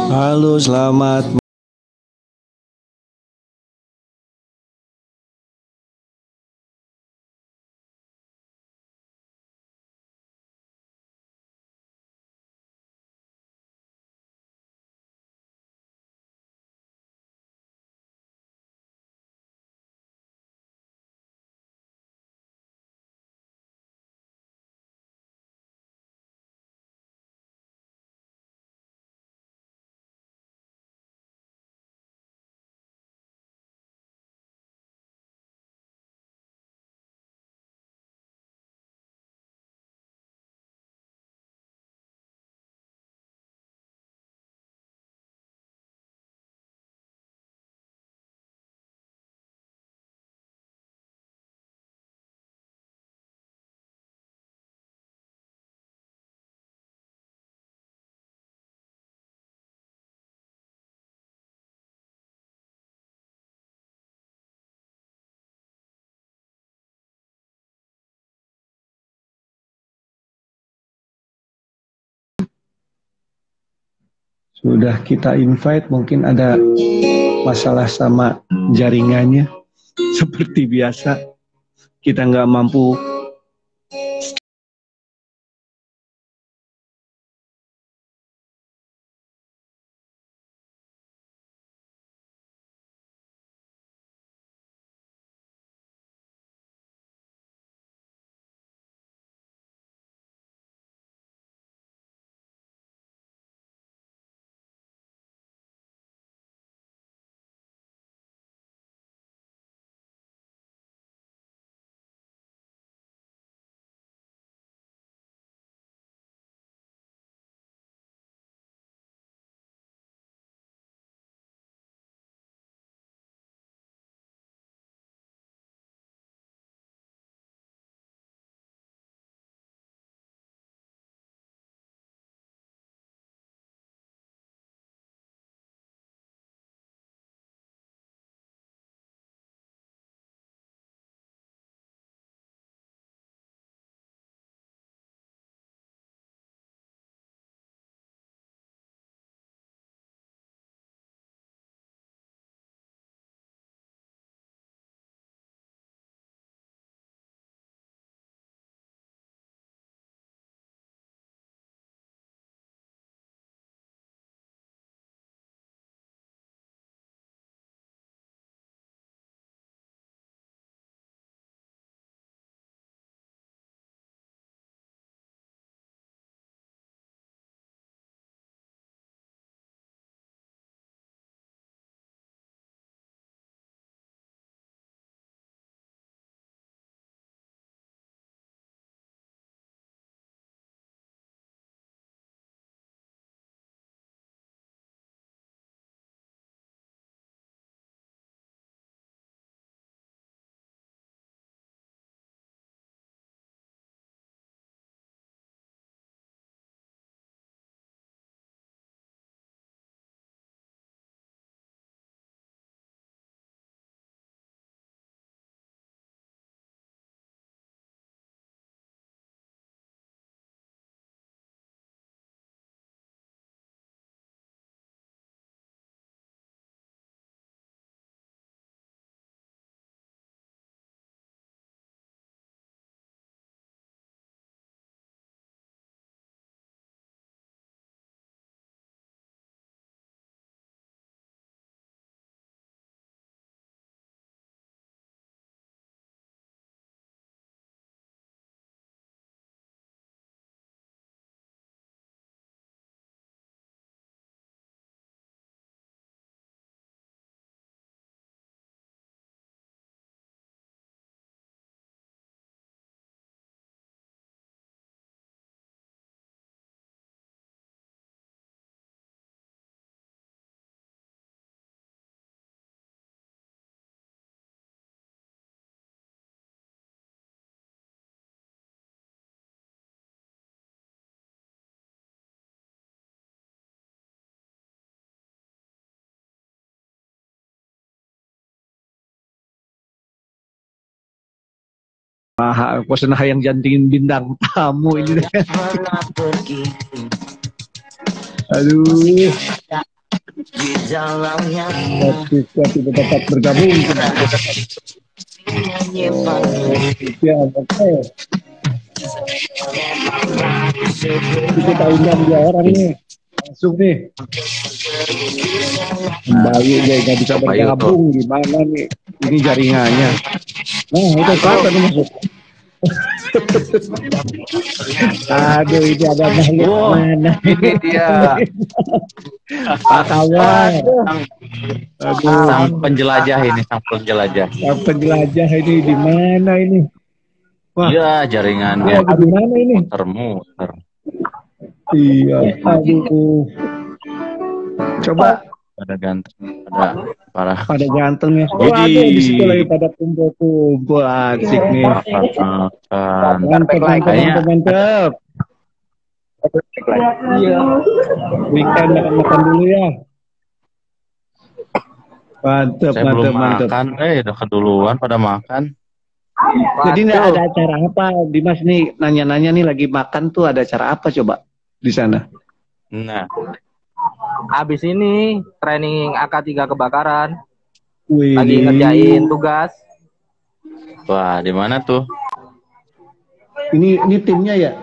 Halo, selamat. Sudah kita invite, mungkin ada masalah sama jaringannya. Seperti biasa, kita nggak mampu. Posen hayang jantingin bintang tamu ini. Aduh. Tapi tetap bergabung. Ya, oke. Kita undang 2 orang nih. Langsung nih. Bayu dia nggak bisa bergabung. Gimana nih? Ini jaringannya. Nah, itu siapa nih masuk? Aduh, ini ada makhluk mana? Ini dia. Apa kabar? Sang penjelajah ini, sang penjelajah. Sang penjelajah ini di mana ini? Wah, iya, jaringannya. Di mana ini? Muter-muter. Iya, aduh. Coba. Ada ganteng, ada parah. Pada gantengnya. Waduh, di situ lagi pada kumpul-kumpul, asik nih. Mantap. Iya. Weekend makan dulu ya. Mantap. Makan, udah keduluan pada makan. Jadi ini ada acara apa? Dimas nih nanya-nanya nih lagi makan tuh ada acara apa coba di sana? Nah. Abis ini training AK3 kebakaran. Wih. Lagi ngerjain tugas. Wah, di mana tuh? Ini timnya ya?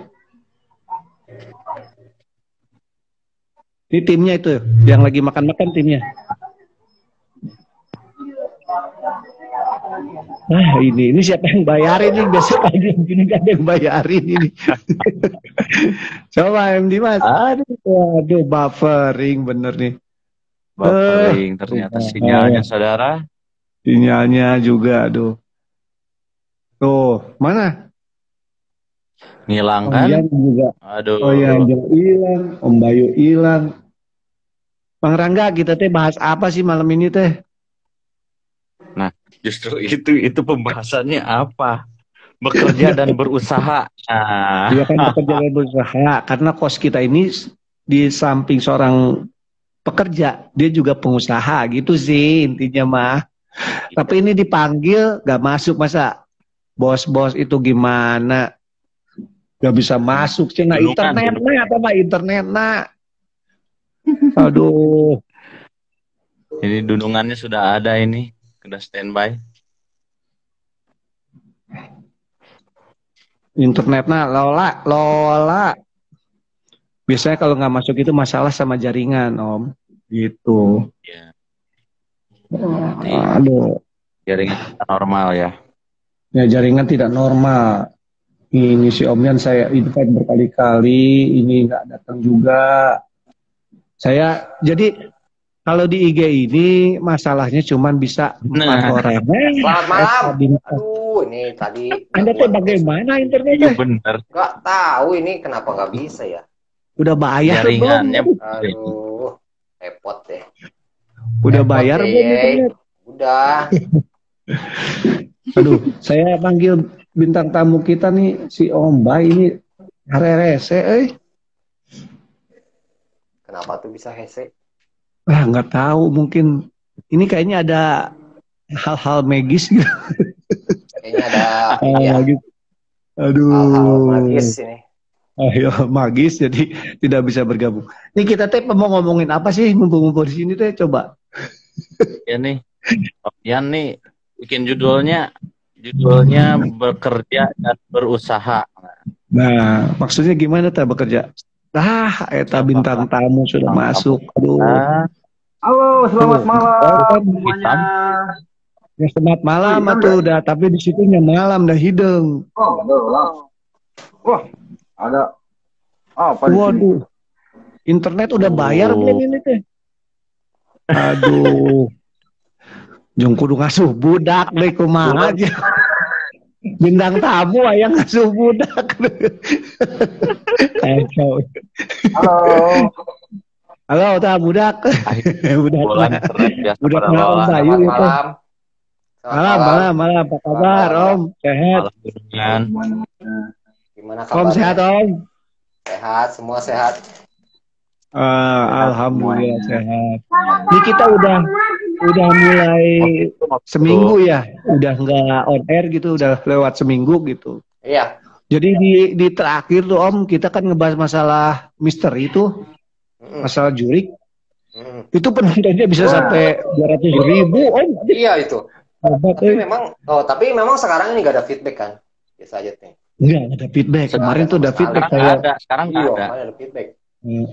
Ini timnya itu yang lagi makan-makan timnya. Nah ini siapa yang bayarin nih? Biasa pagi gini gak ada yang bayarin ini. Coba M Dimas. Aduh buffering bener nih. Buffering ternyata sinyalnya saudara. Sinyalnya juga aduh. Tuh mana? Ngilang kan? Juga. Aduh. Oh ya hilang. Om Bayu hilang. Bang Rangga kita teh bahas apa sih malam ini teh? Nah, justru itu pembahasannya apa? Bekerja dan berusaha. Iya kan bekerja dan berusaha. Karena kos kita ini di samping seorang pekerja, dia juga pengusaha gitu sih intinya mah. Tapi ini dipanggil gak masuk masa bos-bos itu gimana? Gak bisa masuk sih. Nah internetnya apa mah internetnya? Aduh. Ini dudungannya sudah ada ini. Sudah standby. Internetnya Lola. Biasanya kalau nggak masuk itu masalah sama jaringan, Om. Gitu. Ya. Aduh. Jaringan normal ya. Ya jaringan tidak normal. Ini si Omyan saya invite berkali-kali, ini nggak datang juga. Saya jadi kalau di IG ini masalahnya cuman bisa 4 orang. Selamat malam. Aduh, ini tadi. Anda tuh bagaimana internetnya? Iya bener. Nggak tahu ini kenapa nggak bisa ya. Udah bayar jaringannya. belum? Aduh, repot deh. Udah bayar belum internet? Udah. Aduh, saya panggil bintang tamu kita nih si Om Bay ini rese, Kenapa tuh bisa hese? Nggak tahu, mungkin ini kayaknya ada hal-hal magis gitu. Kayaknya ada ya. Gitu. Aduh. Hal-hal magis ini. Ayo magis jadi tidak bisa bergabung. Nih kita teh mau ngomongin apa sih ngumpul-ngumpul di sini teh coba. Ya nih. Yan nih bikin judulnya bekerja dan berusaha. Nah, maksudnya gimana teh bekerja? Eta bintang tamu sudah masuk. Aduh. Halo, selamat malam semuanya. Ya selamat malam atuh udah, tapi di situnya malam dah hidung. Oh, betul. Wah, ada apa di sini? Waduh. Internet udah bayar belum ini teh? Aduh. Jung kudu ngasuh budak deh kumaha aja. Bintang tamu aya ngasuh budak. Halo, tah budak. Budak malam Bayu itu. Malam. Apa kabar, Om? Sehat? Gimana kabar? Om sehat, Om? Sehat, semua sehat. Alhamdulillah sehat. Ini kita udah mulai seminggu ya, udah nggak on air gitu, udah lewat seminggu gitu. Iya. Jadi di terakhir tuh Om kita kan ngebahas masalah misteri itu, masalah jurik. Itu penontonnya bisa sampai 200.000. Iya itu. Hebat, Tapi memang sekarang ini nggak ada feedback kan? Biasa aja nih. Enggak ada feedback. Kemarin tuh ada feedback kayak. Sekarang nggak ada. Kemarin ada feedback.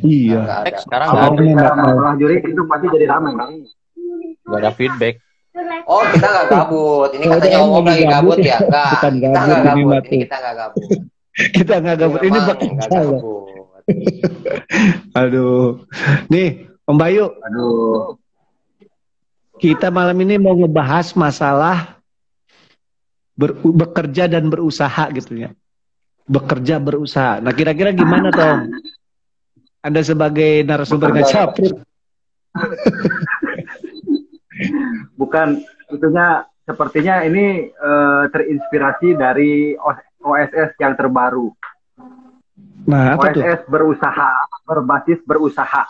Iya. Sekarang Kalau nggak ada. masalah juri itu pasti jadi ramai, Bang. Nggak ada feedback. Oh, kita nggak gabut. Ini katanya Om lagi gabut ya? Enggak. Bukan Kita gabut, nggak ini gabut. mati. Ini kita nggak gabut. Kita nggak gabut. Ini memang bekerja nggak ya. gabut. Aduh. Nih, Om Bayu. Aduh. Kita malam ini mau ngebahas masalah bekerja dan berusaha gitu ya. Bekerja berusaha. Nah, kira-kira gimana, Tom? Anda sebagai narasumber ngacaprit. Bukan, itunya sepertinya ini terinspirasi dari OSS yang terbaru. Nah, apa tuh? OSS berusaha, berbasis berusaha.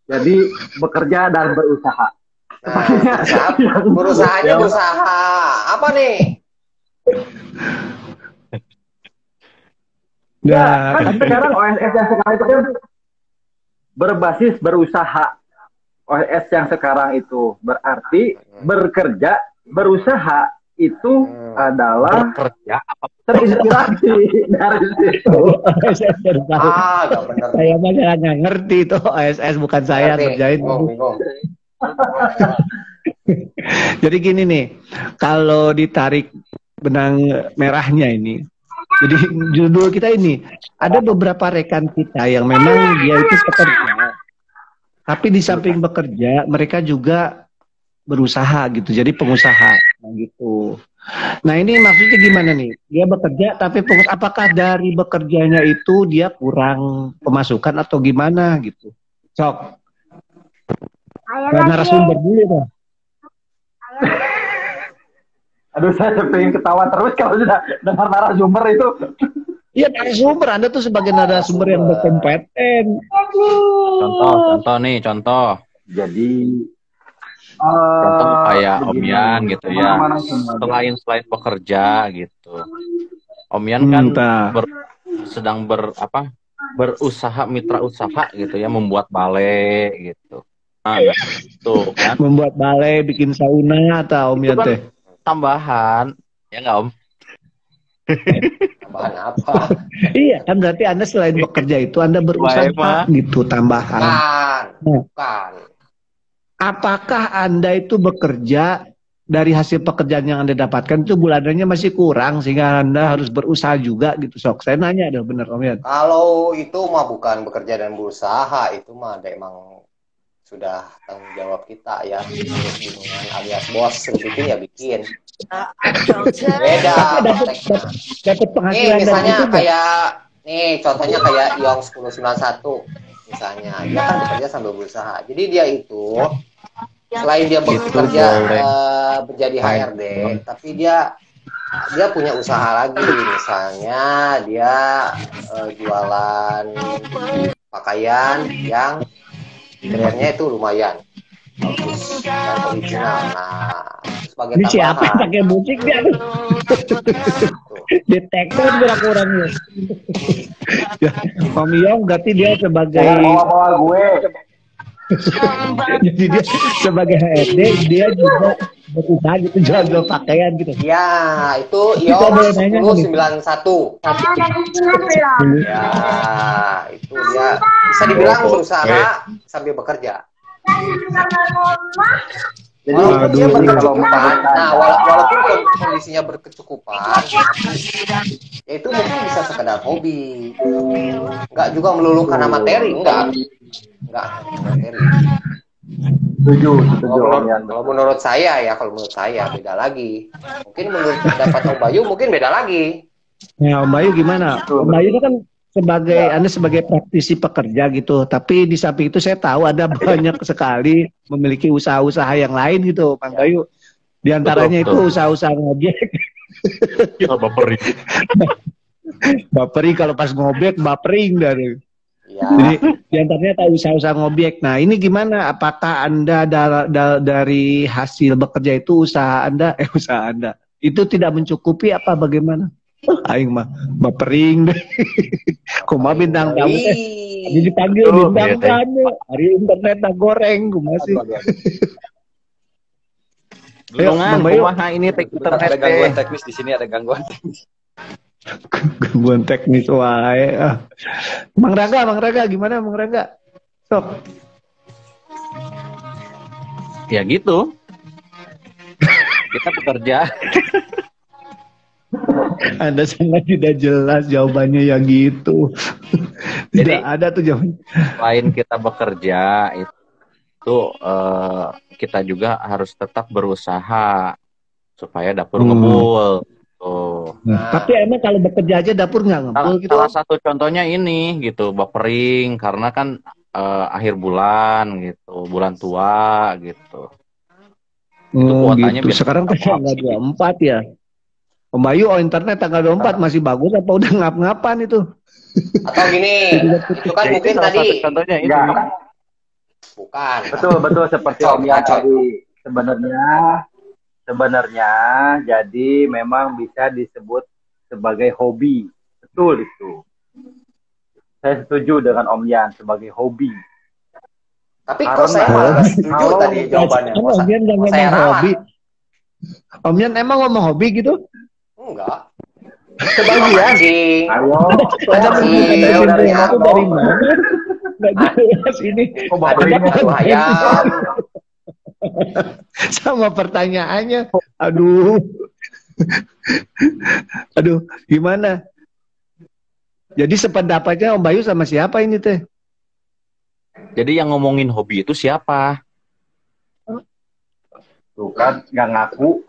Jadi bekerja dan berusaha. Nah, berusaha. Apa nih? Ya, kan sekarang OSS yang sekarang itu kan berbasis berusaha. OSS yang sekarang itu berarti bekerja, berusaha itu adalah Kerja apa? terinspirasi dari situ. Gak bener. Saya mah nggak ngerti itu OSS, bukan saya kerjain. Bingung. Jadi gini nih, kalau ditarik benang merahnya ini, jadi judul kita ini, ada beberapa rekan kita yang memang dia itu pekerja, tapi di samping bekerja, mereka juga berusaha gitu, jadi pengusaha gitu. Nah ini maksudnya gimana nih? Dia bekerja, tapi apakah dari bekerjanya itu dia kurang pemasukan atau gimana gitu? Sok. Narasumber dulu dong. Aduh, saya pengen ketawa terus kalau sudah dengar narasumber itu. Iya, narasumber. Anda tuh sebagai narasumber yang berkompeten. Contoh. Jadi Contoh kayak Om begini, Yan gitu ya. Selain bekerja gitu. Om Yan kan sedang berusaha mitra usaha gitu ya, membuat balai gitu. Nah, tuh kan. Membuat balai, bikin sauna atau Om Yan teh? Tambahan, ya nggak Om? Tambahan apa? Iya, kan berarti Anda selain bekerja itu Anda berusaha gitu, tambahan. Bukan. Apakah Anda itu bekerja dari hasil pekerjaan yang Anda dapatkan itu bulanannya masih kurang sehingga Anda harus berusaha juga gitu, Sok? Saya nanya ada bener Om Yan. Kalau itu mah bukan bekerja dan berusaha, itu mah ada emang sudah tanggung jawab kita ya, dengan alias bos bikin ya bikin. Beda. Dapat penghasilan. Nih misalnya contohnya kayak Yong 1091 misalnya, dia kan bekerja sambil berusaha. Jadi dia itu selain dia bekerja menjadi HRD, tapi dia punya usaha lagi. Misalnya dia jualan pakaian yang brandnya itu lumayan bagus dan original. Nah, sebagai ini siapa yang pakai musik dia? Detektor berapa orangnya? Om Yong berarti dia sebagai bawa gue. Jadi dia sebagai HRD dia juga berusaha gitu, jual pakaian gitu. Ya, itu Yong 1091. Ya, itu dia bisa dibilang berusaha sambil bekerja. Jadi walaupun dia berkecukupan, walaupun kondisinya berkecukupan, ya itu mungkin bisa sekedar hobi, nggak juga melulu karena materi, enggak materi. Setuju. Kalau menurut saya beda lagi. Mungkin menurut pendapat Om Bayu mungkin beda lagi. Nah, Om Bayu gimana? Om Bayu itu kan Anda sebagai praktisi pekerja gitu, tapi di samping itu saya tahu ada banyak sekali memiliki usaha-usaha yang lain gitu, Bang Bayu. Di antaranya itu usaha-usaha ngobek. Bapering kalau pas ngobek, bapering dari. Ya. Jadi di antaranya tahu usaha-usaha ngobek. Nah, ini gimana? Apakah Anda dari hasil bekerja itu usaha Anda itu tidak mencukupi apa bagaimana? Aing mah bapering deh. Kumaha bintang tamu teh. Jadi dipanggil bintang tamu. Hari internet goreng kumaha sih. Gulungan, kumaha ini internet. Ada gangguan teknis di sini, ada gangguan teknis. Gangguan teknis wae. Mang Raga gimana Mang Raga? Sok. Ya gitu. Kita bekerja. Anda sangat tidak jelas jawabannya ya gitu. Tidak ada tuh jawabannya. Selain kita bekerja itu kita juga harus tetap berusaha supaya dapur ngebul. Tapi emang kalau bekerja aja dapur nggak ngebul gitu? Salah satu contohnya ini gitu, bapering karena kan akhir bulan gitu, bulan tua gitu. Itu kuotanya gitu. Sekarang tanggal 24 ya. Om Bayu, internet tanggal 24 masih bagus apa udah ngap-ngapan itu? Atau gini, itu kan mungkin tadi. Contohnya ini. Bukan. Betul seperti Om Yan tadi. Sebenarnya jadi memang bisa disebut sebagai hobi. Betul itu. Saya setuju dengan Om Yan sebagai hobi. Tapi kok saya malah nggak setuju tadi jawabannya. Om Yan ngomong hobi. Om Yan emang ngomong hobi gitu? Enggak. Sebagian. Ayo. Ada kesimpulan aku dari mana? Nggak jelas ini. Ayam. Sama pertanyaannya. Aduh. Aduh, gimana? Jadi sependapatnya Om Bayu sama siapa ini teh? Jadi yang ngomongin hobi itu siapa? Tuh kan nggak ngaku.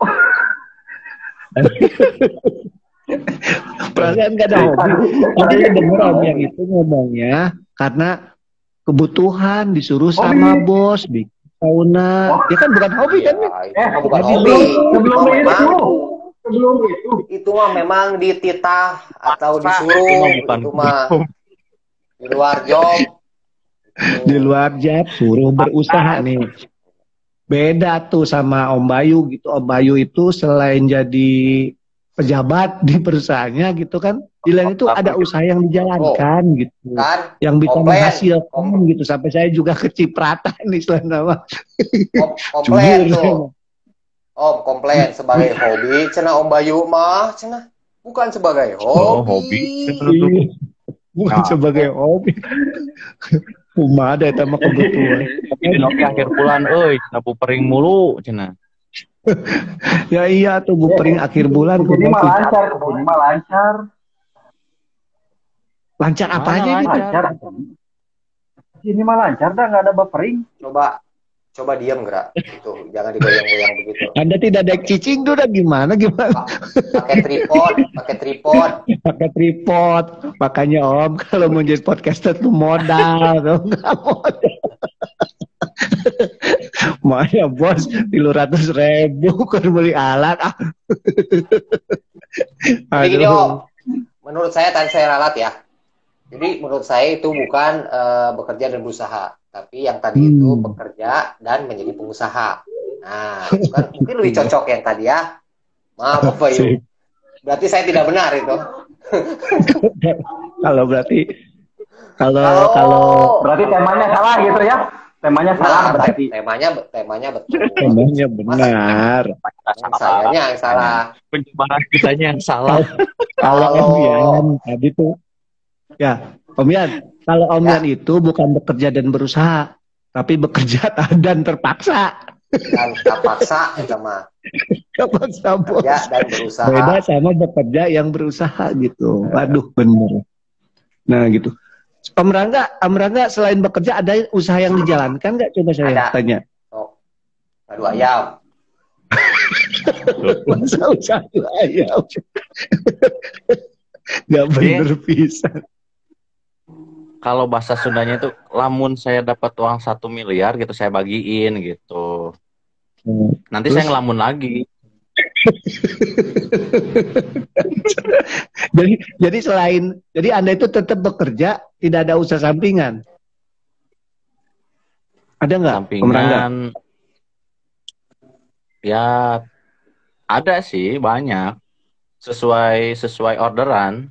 Perasaan gak ada hobi. Tadi denger Om yang itu ngomongnya karena kebutuhan disuruh sama bos bikin sauna. Ya kan bukan hobi kan? Bukan hobi. Sebelum itu mah memang dititah atau disuruh. Itu mah di luar job. Di luar job suruh berusaha nih. Beda tuh sama Om Bayu gitu. Om Bayu itu selain jadi pejabat di perusahaannya gitu kan, di lain itu ada usaha yang dijalankan gitu, kan? Yang bisa menghasilkan gitu. Sampai saya juga kecipratan nih selain nama. Komplain tuh. Om komplain sebagai hobi, cenah Om Bayu mah cenah bukan sebagai hobi. Bukan sebagai hobi. Cuma ada sama kebutuhan. Tapi di akhir bulan, napu pering mulu, cina. Ya iya tuh bupering akhir bulan. Ini mah lancar, ini mah lancar. Lancar apanya ini? Lancar. Ini mah lancar dah, nggak ada bupering. Coba diam gerak, itu jangan digoyang-goyang begitu. Anda tidak ada cicing tuh udah gimana? Pakai tripod. Pakai tripod. Makanya Om kalau mau jadi podcaster tuh modal, nggak modal. Makanya bos 300.000 kan beli alat. Jadi gini Om, menurut saya tadi saya ralat ya. Jadi menurut saya itu bukan bekerja dan berusaha. Tapi yang tadi itu bekerja dan menjadi pengusaha. Nah, itu kan mungkin lebih cocok yang tadi ya. Maaf Bapak Yu. Berarti saya tidak benar itu. Kalau berarti temanya salah gitu ya. Temanya salah berarti. Temanya betul. Temanya benar. Sayanya yang salah. Pencemaran kitanya yang salah. Kalau Om Yan tadi tuh ya, Om Yan. Kalau Om Yan itu bukan bekerja dan berusaha, tapi bekerja dan terpaksa. Dan terpaksa itu mah. Terpaksa bos. Bekerja dan berusaha. Beda sama bekerja yang berusaha gitu. Waduh, bener. Nah gitu. Om Rangga selain bekerja ada usaha yang dijalankan nggak? Coba saya tanya. Aduh ayam. Masa usaha ayam? Gak bener pisan. Kalau bahasa Sundanya itu lamun saya dapat uang 1 miliar gitu saya bagiin gitu. Nanti terus? Saya ngelamun lagi. jadi Anda itu tetap bekerja, tidak ada usaha sampingan. Ada nggak? Sampingan. Ya ada sih banyak. sesuai orderan.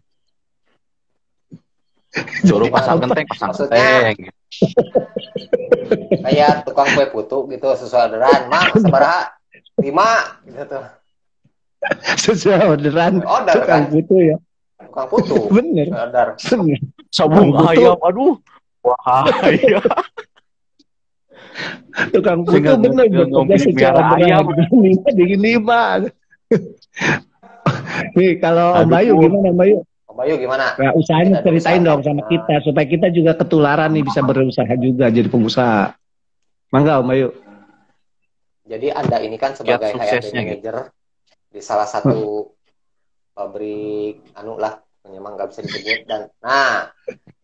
Suruh pasang genteng. Gitu. Kayak tukang kue putu gitu, sesuai orderan. Mang, sabaraha? 5 gitu tuh. Sesuai orderan. Order tukang kan? putu ya. Tukang putu. Bener. Order. Sabung ayam, aduh. Wahaya. Tukang putu bener. Bekerja secara ayam. Dingin 5. Nih, kalau Om Bayu gimana, Om Bayu? Om Bayu gimana? Nah, usahanya ceritain dong sama kita supaya kita juga ketularan nih bisa berusaha juga jadi pengusaha. Mangga Om Bayu. Jadi Anda ini kan sebagai HRD manager di salah satu pabrik memang nggak bisa disebut, dan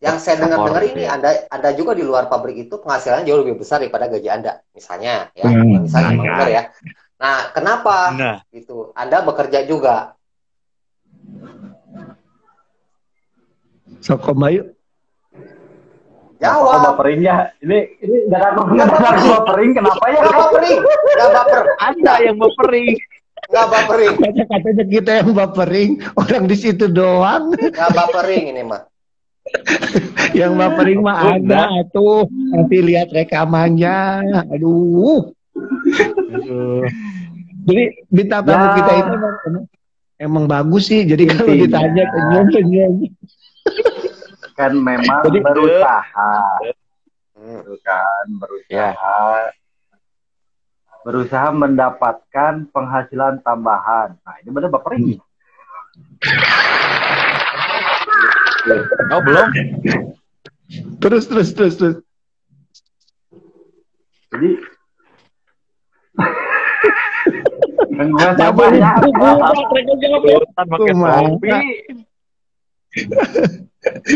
yang saya dengar ini Anda juga di luar pabrik itu penghasilannya jauh lebih besar daripada gaji Anda, misalnya ya, misalnya benar ya. Nah, kenapa gitu? Anda bekerja juga. Sok Om Bayu. Jawab. Baperingnya. Ini jangan bapering. Kenapa ya? Nggak bapering. Nggak baper. Anda yang bapering. Nggak bapering. Katanya kita yang bapering. Orang di situ doang. Nggak bapering ini mah. Yang bapering mah ada tuh. Nanti lihat rekamannya. Aduh. Jadi bintang tamu kita itu emang bagus sih. Jadi kalau ditanya senyum. Kan memang berusaha, berusaha mendapatkan penghasilan tambahan. Nah, ini benar Bapak ini. Oh, belum. Terus. Jadi enggak banyak.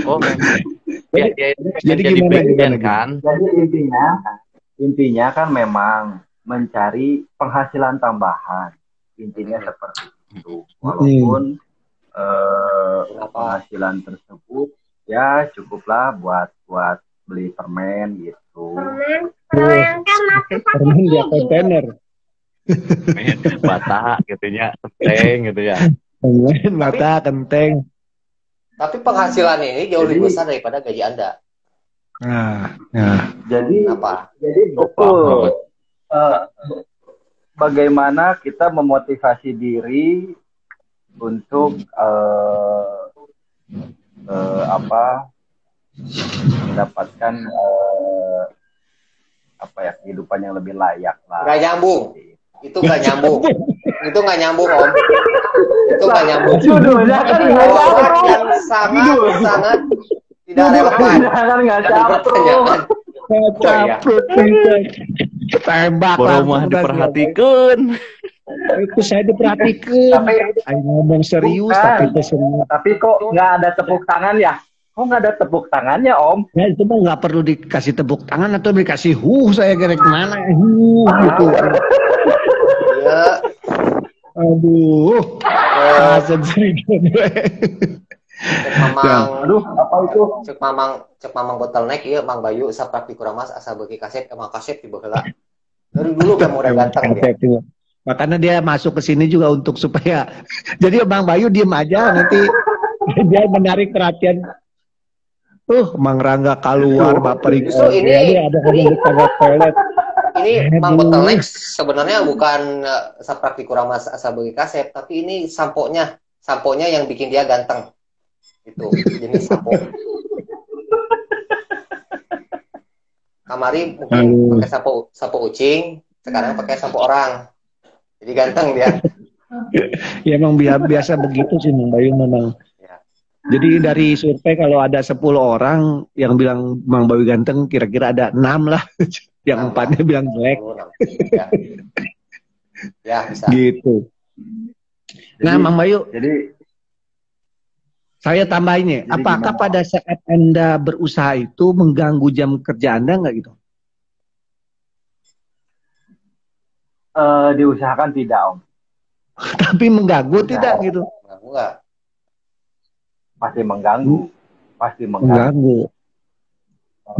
Oh, jadi gimana kan? Jadi intinya kan memang mencari penghasilan tambahan. Intinya seperti itu. Walaupun penghasilan tersebut ya cukuplah buat beli permen gitu. Permen dia kontainer. Bata gitunya, kenteng gitu ya. Permen bata kenteng. Tapi penghasilan ini jauh lebih besar daripada gaji Anda. Jadi apa? Jadi betul. Bagaimana kita memotivasi diri untuk mendapatkan kehidupan yang lebih layak lah. Gak nyambung. Itu gak nyambung. Itu nggak nyambung, Om. Itu nggak nyambung. Judulnya kan yang sangat tidak relevan. Jangan nggak capruk. Tembak rumah diperhatikan. Itu saya diperhatikan. Ayo ngomong serius tapi serius. Tapi kok nggak ada tepuk tangan ya? Kok nggak ada tepuk tangannya, Om? Ya itu mah nggak perlu dikasih tepuk tangan atau dikasih saya gerek mana gitu. Ya. Aduh. Aduh, apa itu? Cek mamang bottleneck ya, Mang Bayu saprak dikuramas asa beuki kaset emang kaset di baheula. Dari dulu kamu udah ganteng ya. Makanya dia masuk ke sini juga untuk supaya jadi Bang Bayu diem aja nanti dia menarik perhatian. Mang Rangga keluar baperik. Ini ada di toilet. Ini Mang Bottleneck sebenarnya bukan saprak dikuramas asa beuki kaset, tapi ini samponya yang bikin dia ganteng. Itu jenis sampo. Kamari mungkin pakai sampo ucing, sekarang pakai sampo orang. Jadi ganteng dia. Ya emang biasa begitu sih Mang Bayu memang. Ya. Jadi dari survei kalau ada 10 orang yang bilang Mang Bayu ganteng, kira-kira ada 6 lah. Yang 4-nya bilang jelek. Ya, bisa. Gitu. Nah, Mang Bayu. Jadi saya tambahin ya, apakah gimana? Pada saat Anda berusaha itu mengganggu jam kerja Anda nggak gitu? Diusahakan tidak, Om. Tapi mengganggu tidak gitu? Mengganggu nggak? Pasti mengganggu. Pasti mengganggu.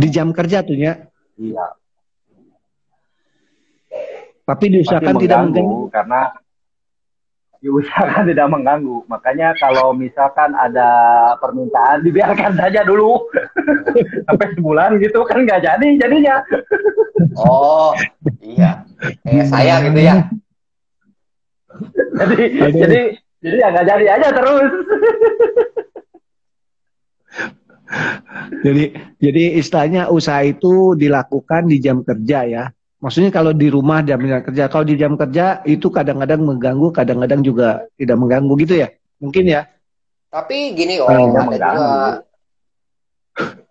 Di jam kerja tuh ya? Iya. Tapi diusahakan tidak mengganggu karena diusahakan tidak mengganggu. Makanya kalau misalkan ada permintaan dibiarkan saja dulu sampai sebulan gitu kan nggak jadi jadinya. Oh iya, kayak saya gitu ya. jadi ya nggak jadi aja terus. Jadi istilahnya usaha itu dilakukan di jam kerja ya. Maksudnya kalau di rumah jam kerja, kalau di jam kerja itu kadang-kadang mengganggu, kadang-kadang juga tidak mengganggu gitu ya. Mungkin ya. Tapi gini ada juga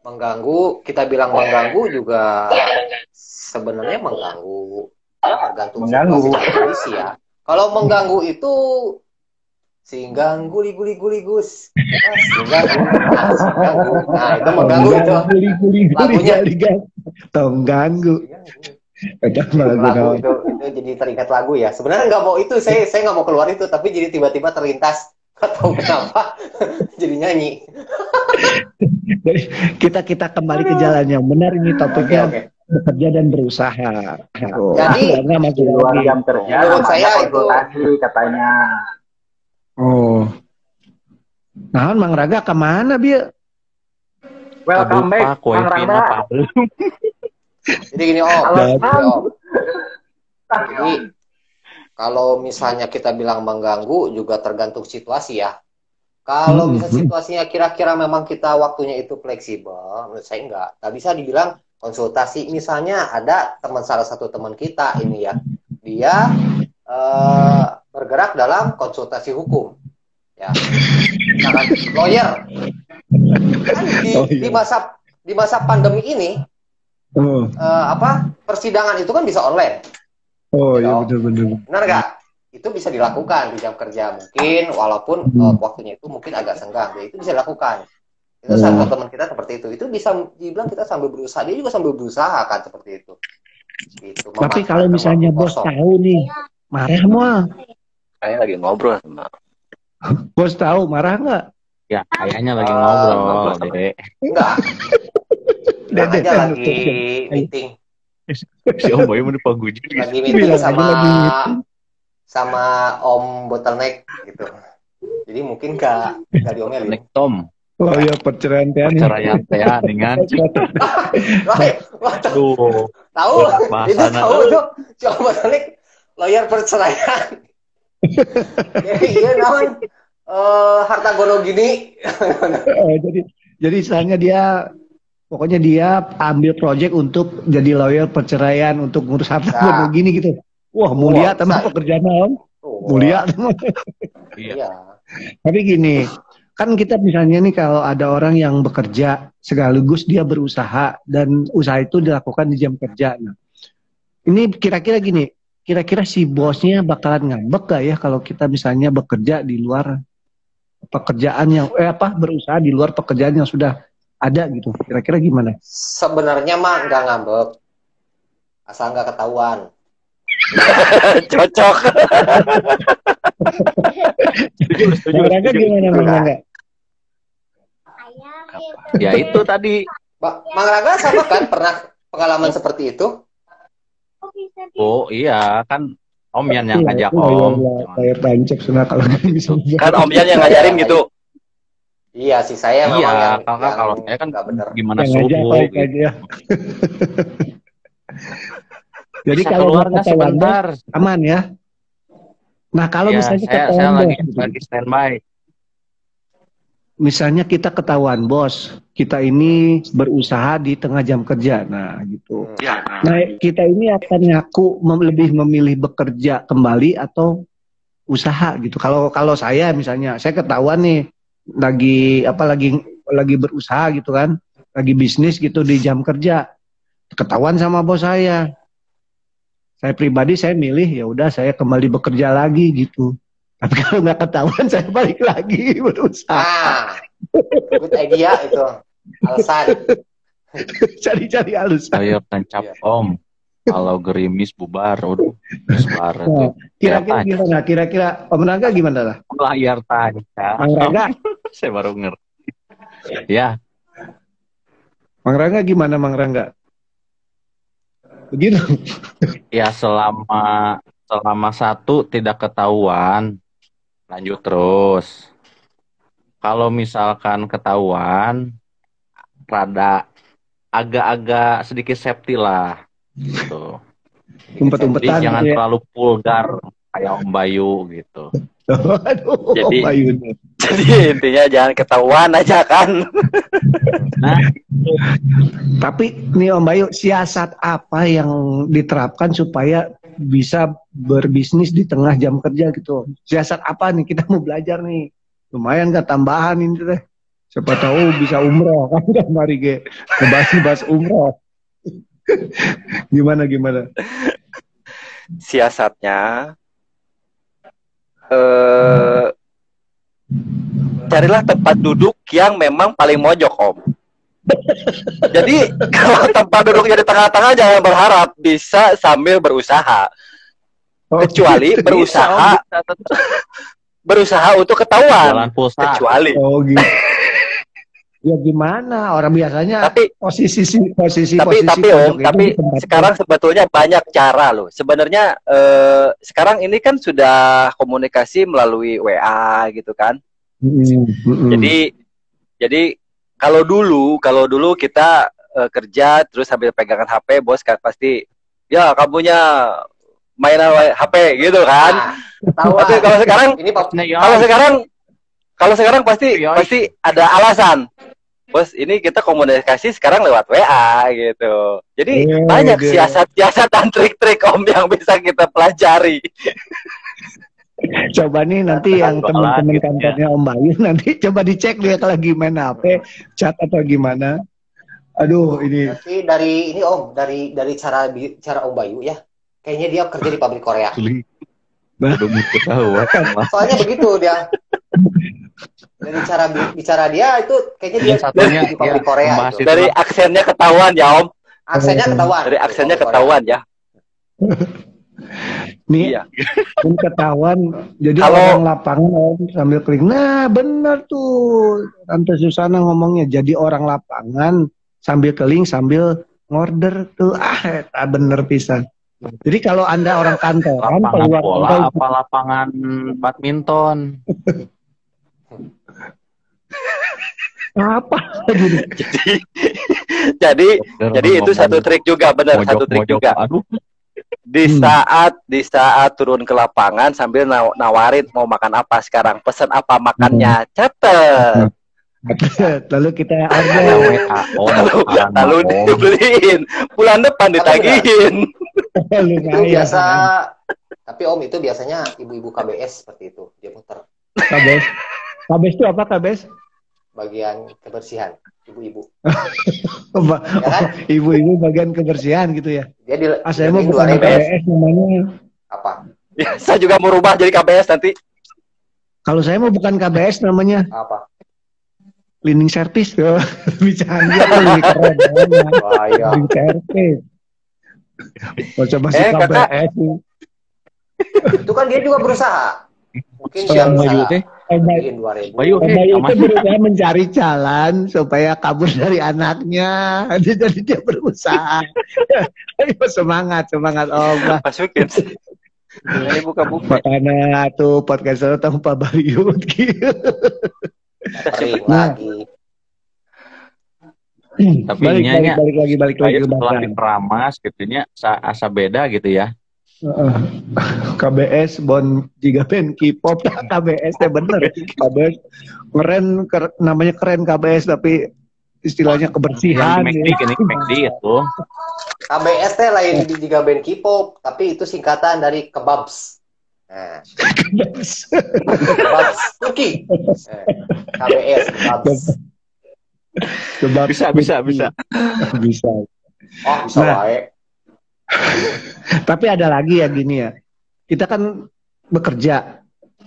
mengganggu, kita bilang mengganggu juga sebenarnya mengganggu. Tergantung situasi kondisi ya. Kalau mengganggu itu singgang guli Gus. Singgang. Nah, itu mengganggu itu. Lagunya mengganggu. Lagu itu jadi teringat lagu ya. Sebenarnya nggak mau itu, saya nggak mau keluar itu, tapi jadi tiba-tiba terlintas. Nggak tahu kenapa jadi nyanyi. Jadi kita kembali ke jalan yang benar ini topiknya. Okay. Bekerja dan berusaha. Jadi di luar jam kerja, menurut saya itu katanya. Oh. Nah, Mang Raga kemana, Bil? Welcome back, Mang Raga. Jadi gini, Jadi, kalau misalnya kita bilang mengganggu, juga tergantung situasi ya. Kalau bisa situasinya kira-kira memang kita waktunya itu fleksibel, menurut saya enggak. Tak bisa dibilang konsultasi. Misalnya ada salah satu teman kita ini ya, dia bergerak dalam konsultasi hukum, ya, misalkan lawyer. Kan di masa pandemi ini, persidangan itu kan bisa online. Oh iya betul. Benar nggak? Itu bisa dilakukan di jam kerja mungkin, walaupun waktunya itu mungkin agak senggang, ya, itu bisa dilakukan. Itu satu teman kita seperti itu. Itu bisa dibilang kita sambil berusaha, dia juga sambil berusaha kan seperti itu. Gitu. Tapi kalau misalnya bos tahu nih, marah mau? Kayaknya lagi ngobrol sama. Bos tahu marah nggak? Ya kayaknya lagi ngobrol, Dek. Enggak. Dia aja lagi meeting. Si Om Boy mau dipaguji. Lagi meeting sama Om Bottleneck gitu. Jadi mungkin nggak diomelin. Tom. Oh ya perceraian dengan tahu itu tahu tuh coba balik lawyer perceraian. Iya namanya harta gono gini. jadi istilahnya pokoknya dia ambil project untuk jadi lawyer perceraian untuk ngurus harta gono gini gitu. Wah mulia teman pekerjaan Om. Mulia teman. Iya. Tapi gini. Kan kita misalnya nih kalau ada orang yang bekerja sekaligus dia berusaha dan usaha itu dilakukan di jam kerja. Nah, ini kira-kira gini, kira-kira si bosnya bakalan ngambek gak ya kalau kita misalnya bekerja di luar pekerjaan yang berusaha di luar pekerjaan yang sudah ada gitu. Kira-kira gimana? Sebenarnya mah nggak ngambek, asal nggak ketahuan. Cocok. Olahraga gimana Mang Raga? Ya itu tadi. Mang Raga sama kan pernah pengalaman seperti itu? Oh iya kan Om Yan yang ngajak Om. Saya pancek sudah kalau bisa. Kan Om Yan yang ngajarin gitu. Iya sih saya memang yang kalau saya kan gimana subuh. Gitu. Jadi kalau sebentar aman ya. Nah kalau misalnya saya lagi standby. Misalnya kita ketahuan bos, kita ini berusaha di tengah jam kerja, nah gitu. Nah kita ini akan ngaku lebih memilih bekerja kembali atau usaha gitu. Kalau saya misalnya, saya ketahuan nih lagi berusaha gitu kan, lagi bisnis gitu di jam kerja, ketahuan sama bos saya. Saya pribadi saya milih ya udah saya kembali bekerja lagi gitu. Tapi kalau nggak ketahuan saya balik lagi berusaha. Good idea itu. Alasan. Cari-cari alasan. Saya tancap Om. Kalau gerimis bubar, udah bubar. Nah, kira-kira gimana? Kira-kira Om Raga gimana lah? Layar tancap. Mang Raga. Saya baru ngerti. Ya. Mang Raga gimana Mang Raga? Begitu. Ya selama satu tidak ketahuan, Lanjut terus. Kalau misalkan ketahuan, rada agak-agak sedikit safety lah, gitu. Umpet-umpetan. Jadi jangan terlalu vulgar kayak Om Bayu gitu. Aduh, Jadi, Om Bayu. Jadi intinya jangan ketahuan aja kan. Nah, tapi nih Om Bayu, siasat apa yang diterapkan supaya bisa berbisnis di tengah jam kerja gitu? Siasat apa nih, kita mau belajar nih? Lumayan gak tambahan ini deh. Siapa tahu bisa umroh kan, mari ge bahas umroh. Gimana? Siasatnya carilah tempat duduk yang memang paling mojok, Om. Jadi kalau tempat duduknya di tengah-tengah jangan berharap bisa sambil berusaha. Kecuali berusaha untuk ketahuan. Kecuali. Oh gitu. Ya gimana? Orang biasanya posisi Om, tapi sekarang sebetulnya banyak cara loh. Sebenarnya sekarang ini kan sudah komunikasi melalui WA gitu kan. Jadi kalau dulu kita kerja terus sambil pegangan HP, bos kan pasti ya kamunya mainan HP gitu kan. Tapi kalau sekarang pasti ada alasan. Bos, ini kita komunikasi sekarang lewat WA gitu. Jadi banyak siasat-siasat dan trik-trik Om yang bisa kita pelajari. Coba nih nanti yang teman-teman kantornya Om Bayu nanti coba dicek dia lagi main HP, chat atau gimana. Aduh, ini. Tapi dari ini Om, dari cara Om Bayu ya. Kayaknya dia kerja di pabrik Korea. Soalnya begitu dia. Dari cara bicara dia itu kayaknya dia di pabrik Korea itu. Dari aksennya ketahuan ya Om. Aksennya ketahuan. Dari aksennya ketahuan ya. Nih, pun ketahuan. Jadi orang lapangan Om sambil klik. Nah, benar tuh. Tante Susana ngomongnya. Jadi orang lapangan sambil keling sambil ngorder tuh. Tak bener pisan. Jadi kalau Anda orang kantoran, lapangan bola apa lapangan badminton? Apa? jadi itu satu trik juga, benar, satu trik juga. Di saat turun ke lapangan sambil nawarin mau makan apa sekarang, pesan apa makannya, catet. Lalu kita order, lalu dibeliin, bulan depan ditagihin. Itu biasa, tapi Om itu biasanya ibu-ibu KBS seperti itu, dia muter. KBS itu apa KBS? Bagian kebersihan, ibu-ibu. Ya kan? Ibu-ibu bagian kebersihan gitu ya? Dia saya mau bukan KBS namanya. Apa? Ya, saya juga mau rubah jadi KBS nanti. Kalau saya mau bukan KBS namanya. Apa? Cleaning service. Bicaranya lebih keren. Cleaning service. Macam masih KBS. Itu kan dia juga berusaha. Mungkin dia berusaha. Bayu itu berusaha mencari jalan supaya kabur dari anaknya. Jadi dia berusaha. Ayo semangat Om. Masukin. Ini buka-buka. Makanya tuh podcast tanpa Bayu gitu. Lagi. Tapi balik lagi setelah diperamas gitunya asa beda gitu ya. KBS Bon Giga Band K-pop KBS teh bener. KBS keren, namanya keren KBS tapi istilahnya kebersihan. McD itu. KBS teh lain di Giga Band K-pop tapi itu singkatan dari kebabs. Kebabs Cookie. KBS kebabs. Bisa. Oh, bisa wae. Tapi ada lagi ya gini ya. Kita kan bekerja.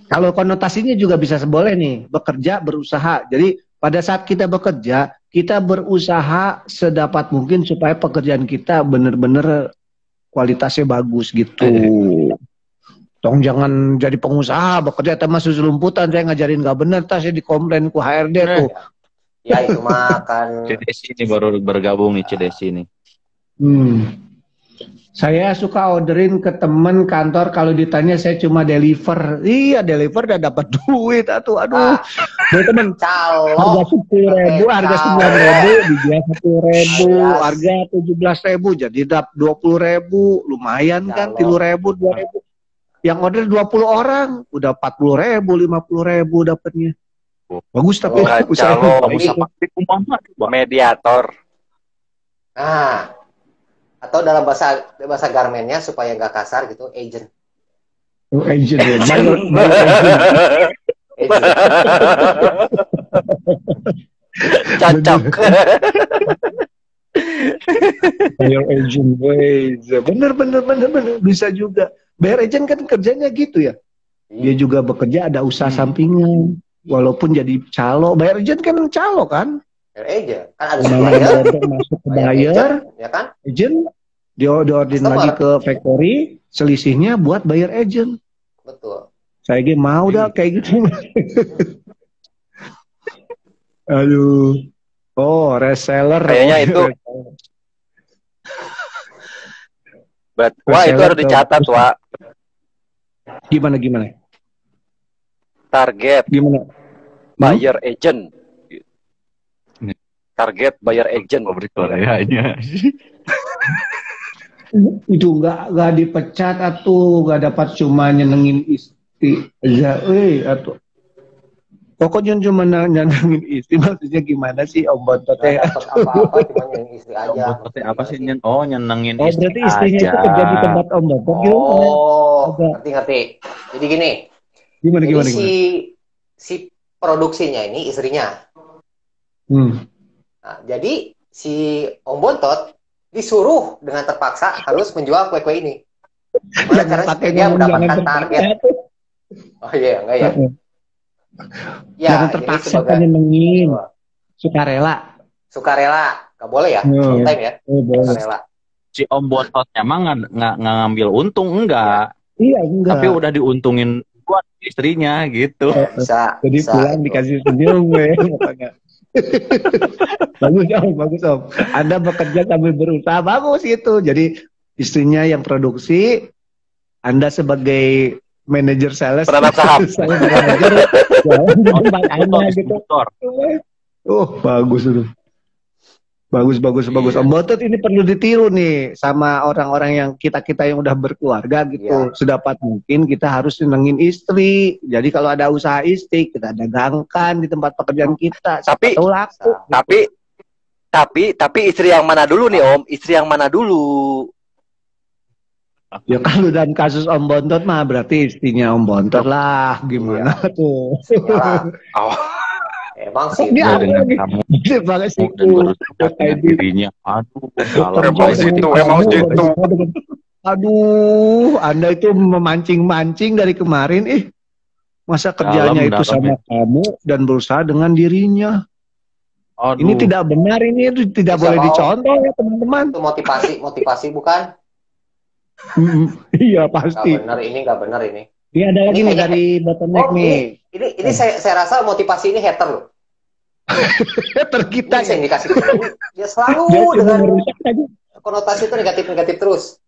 Kalau konotasinya juga bisa boleh nih, bekerja, berusaha. Jadi pada saat kita bekerja, kita berusaha sedapat mungkin supaya pekerjaan kita benar-benar kualitasnya bagus gitu. Tong jangan jadi pengusaha, bekerja sama susulumputan, saya ngajarin gak bener, saya dikomplain ku HRD tuh. Ya itu mah kan. CDC ini baru bergabung nih CDC ini. Saya suka orderin ke temen kantor kalau ditanya saya cuma deliver. Iya deliver udah dapat duit atuh. Aduh. Temen harga 10.000, harga 9.000 dijual 10.000, harga 17.000 jadi dapat 20.000, lumayan kan 3.000, 2.000. Yang order 20 orang udah 40.000, 50.000 dapatnya. Bagus tapi bagus mediator. Nah, atau dalam bahasa garmennya supaya nggak kasar gitu, agent. Oh, agent ya. Cocok. Bayar agent, bener bisa juga. Bayar agent kan kerjanya gitu ya. Dia juga bekerja ada usaha sampingan. Walaupun jadi calo, bayar agent kan calo kan. Agent kan ada supplier masuk ke buyer, ya kan? Agent diorderin lagi ke factory, selisihnya buat bayar agent. Betul. Saya mau dah kayak gitu. Aduh. Oh, reseller. Kayaknya itu. Wah, itu harus dicatat, Wak. Gimana? Target. Gimana? Buyer agent. Target buyer agent pabrik Koreanya. Itu nggak dipecat atau nggak dapat cuma nyenengin istri aja, atau pokoknya cuma nyenengin istri, maksudnya gimana sih Om Bontot ya? Apa-apa cuma nyenengin istri aja. Apa sih nyenengin istri berarti istrinya aja. itu kerja di tempat Om Bontot gitu? Ngerti. Jadi gini. Gimana? Si produksinya ini istrinya. Nah, jadi si Om Bontot disuruh dengan terpaksa harus menjual kue-kue ini. Karena dia mendapatkan target. Oh iya, enggak ya? Ya, jangan terpaksa nyenengin. Sukarela. Gak boleh ya? Sometime ya? Sukarela. Si Om Bontotnya mah nggak ngambil untung, enggak. Iya, enggak. Tapi udah diuntungin buat istrinya gitu. Bisa. Jadi pulang dikasih senyum pokoknya. Bagus om. Anda bekerja sambil berusaha, bagus itu. Jadi istrinya yang produksi, Anda sebagai manajer sales, penanak saham, gitu. Bagus itu. Bagus. Om Bontot ini perlu ditiru nih sama orang-orang yang kita yang udah berkeluarga gitu. Sedapat mungkin kita harus senengin istri. Jadi kalau ada usaha istri kita dagangkan di tempat pekerjaan kita. Tapi istri yang mana dulu nih Om? Istri yang mana dulu? Ya kalau dalam kasus Om Bontot mah berarti istrinya Om Bontot lah. Gimana tuh? Emang sih dia dengan kamu dan dengan dirinya. Emang situ. Aduh, Anda itu memancing-mancing dari kemarin. Masa kerjanya itu sama kamu dan berusaha dengan dirinya. Aduh. Ini tidak benar, ini tidak boleh dicontoh ya teman-teman. Itu motivasi bukan? Iya pasti. Nggak benar ini. Ini ada lagi nih dari bottleneck nih. Ini saya rasa motivasi ini hater loh. Hater kita yang dikasih dia selalu dengan konotasi itu negatif terus.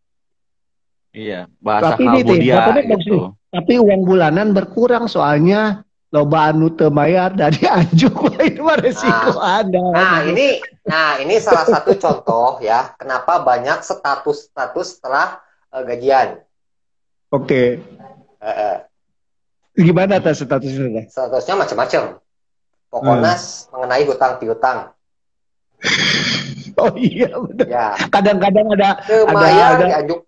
Iya, bahasa kalbu dia gitu. Tapi uang bulanan berkurang soalnya loba anu teu bayar dari anjuk itu resiko Anda. Ini salah satu contoh ya, kenapa banyak status setelah gajian. Oke. Gimana atas statusnya? Statusnya macam-macam. Pokoknya mengenai hutang piutang. Oh iya benar. Ya. Kadang-kadang ada dianjuk.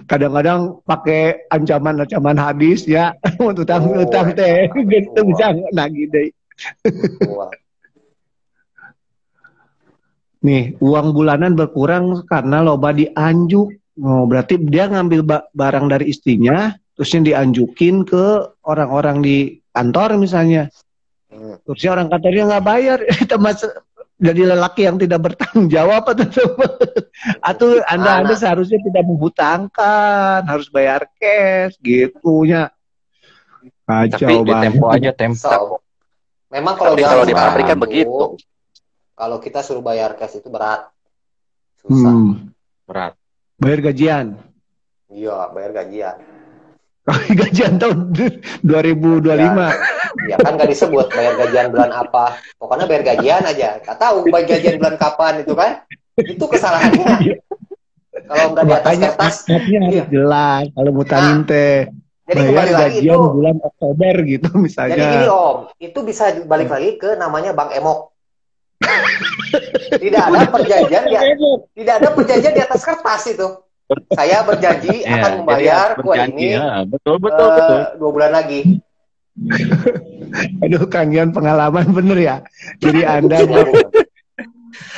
Kadang-kadang pakai ancaman hadis ya untuk utang teh gitu bisa nagih deh. Nih, uang bulanan berkurang karena loba dianjuk. Oh, berarti dia ngambil barang dari istrinya, terusnya dianjukin ke orang-orang di kantor misalnya. Terusnya orang kantornya nggak bayar, jadi lelaki yang tidak bertanggung jawab atau Anda seharusnya tidak menghutangkan, harus bayar cash gitunya. Kacau banget. Tempo. Memang kalau di pabrik kan begitu. Kalau kita suruh bayar cash itu berat. Susah. Berat. Bayar gajian. Iya, bayar gajian. Gajian tahun 2025. Ya kan nggak disebut bayar gajian bulan apa. Pokoknya bayar gajian aja. Nggak tahu bayar gajian bulan kapan itu kan. Itu kesalahannya. Kalau nggak di atas kertas, harus jelas. Kalau mutanin teh. Jadi bayar kembali lagi gajian itu bulan Oktober gitu misalnya. Jadi gini Om, itu bisa balik lagi ke namanya Bang Emok. Tidak ada perjanjian di atas kertas itu. Saya berjanji akan membayar kue ini betul. 2 bulan lagi. Aduh, Kang Yon pengalaman bener ya. Jadi Anda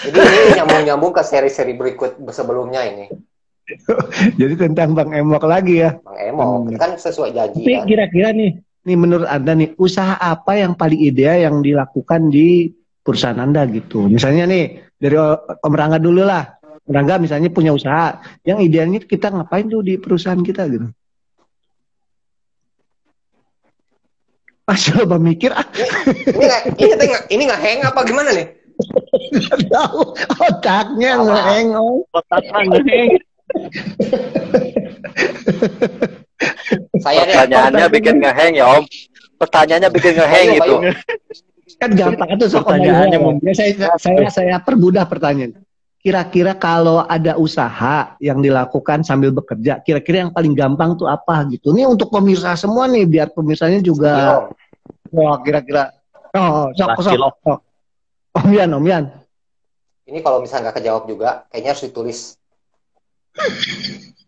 Jadi ini nyambung ke seri-seri berikut sebelumnya ini. Jadi tentang Bang Emok lagi ya. Bang Emok kan sesuai janji. Tapi kan? kira-kira nih menurut Anda nih, usaha apa yang paling ideal yang dilakukan di perusahaan Anda gitu? Misalnya nih dari Om Rangga dulu lah. Om Rangga misalnya punya usaha, yang idealnya kita ngapain tuh di perusahaan kita gitu? Coba mikir Ini nggak hang apa gimana nih? Nggak tahu, otaknya ngeheng Om. Otaknya ngeheng. Pertanyaannya bikin ngeheng ya Om. Pertanyaannya bikin ngeheng gitu. Kan gampang tuh pertanyaannya. Saya permudah pertanyaan. Kira-kira kalau ada usaha yang dilakukan sambil bekerja, kira-kira yang paling gampang tuh apa gitu? Ini untuk pemirsa semua nih, biar pemirsanya juga. Wah, kira-kira. Sok. Om Yan. Ini kalau misalnya nggak kejawab juga, kayaknya harus ditulis.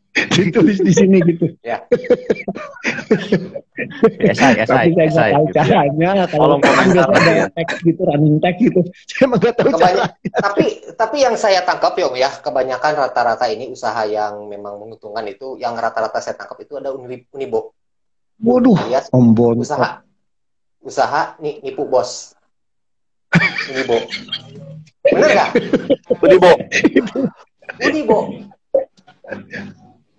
Ditulis di sini gitu. Ya. Tapi saya nggak tahu caranya. Kalau ada teks gitu, running text gitu, saya nggak tahu caranya. Tapi yang saya tangkap ya Om ya, kebanyakan rata-rata ini usaha yang memang menguntungkan itu, yang rata-rata saya tangkap itu ada Unibo. Waduh, Om Bon. Usaha nipu bos. Unibo. Bener nggak? Unibo.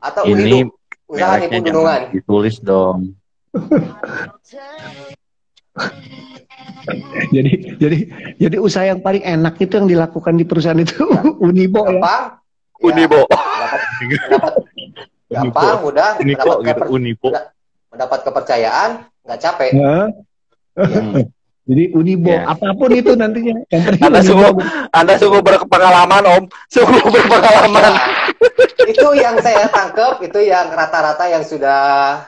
Atau ini usaha nipu gunungan. Ditulis dong. jadi usaha yang paling enak itu yang dilakukan di perusahaan itu Unibo ya. Unibo. Gampang, mudah, mendapat kepercayaan, nggak capek. Jadi Unibo, apapun itu nantinya. Anda sungguh berpengalaman Om, sungguh berpengalaman. Itu yang saya tangkap, itu yang rata-rata yang sudah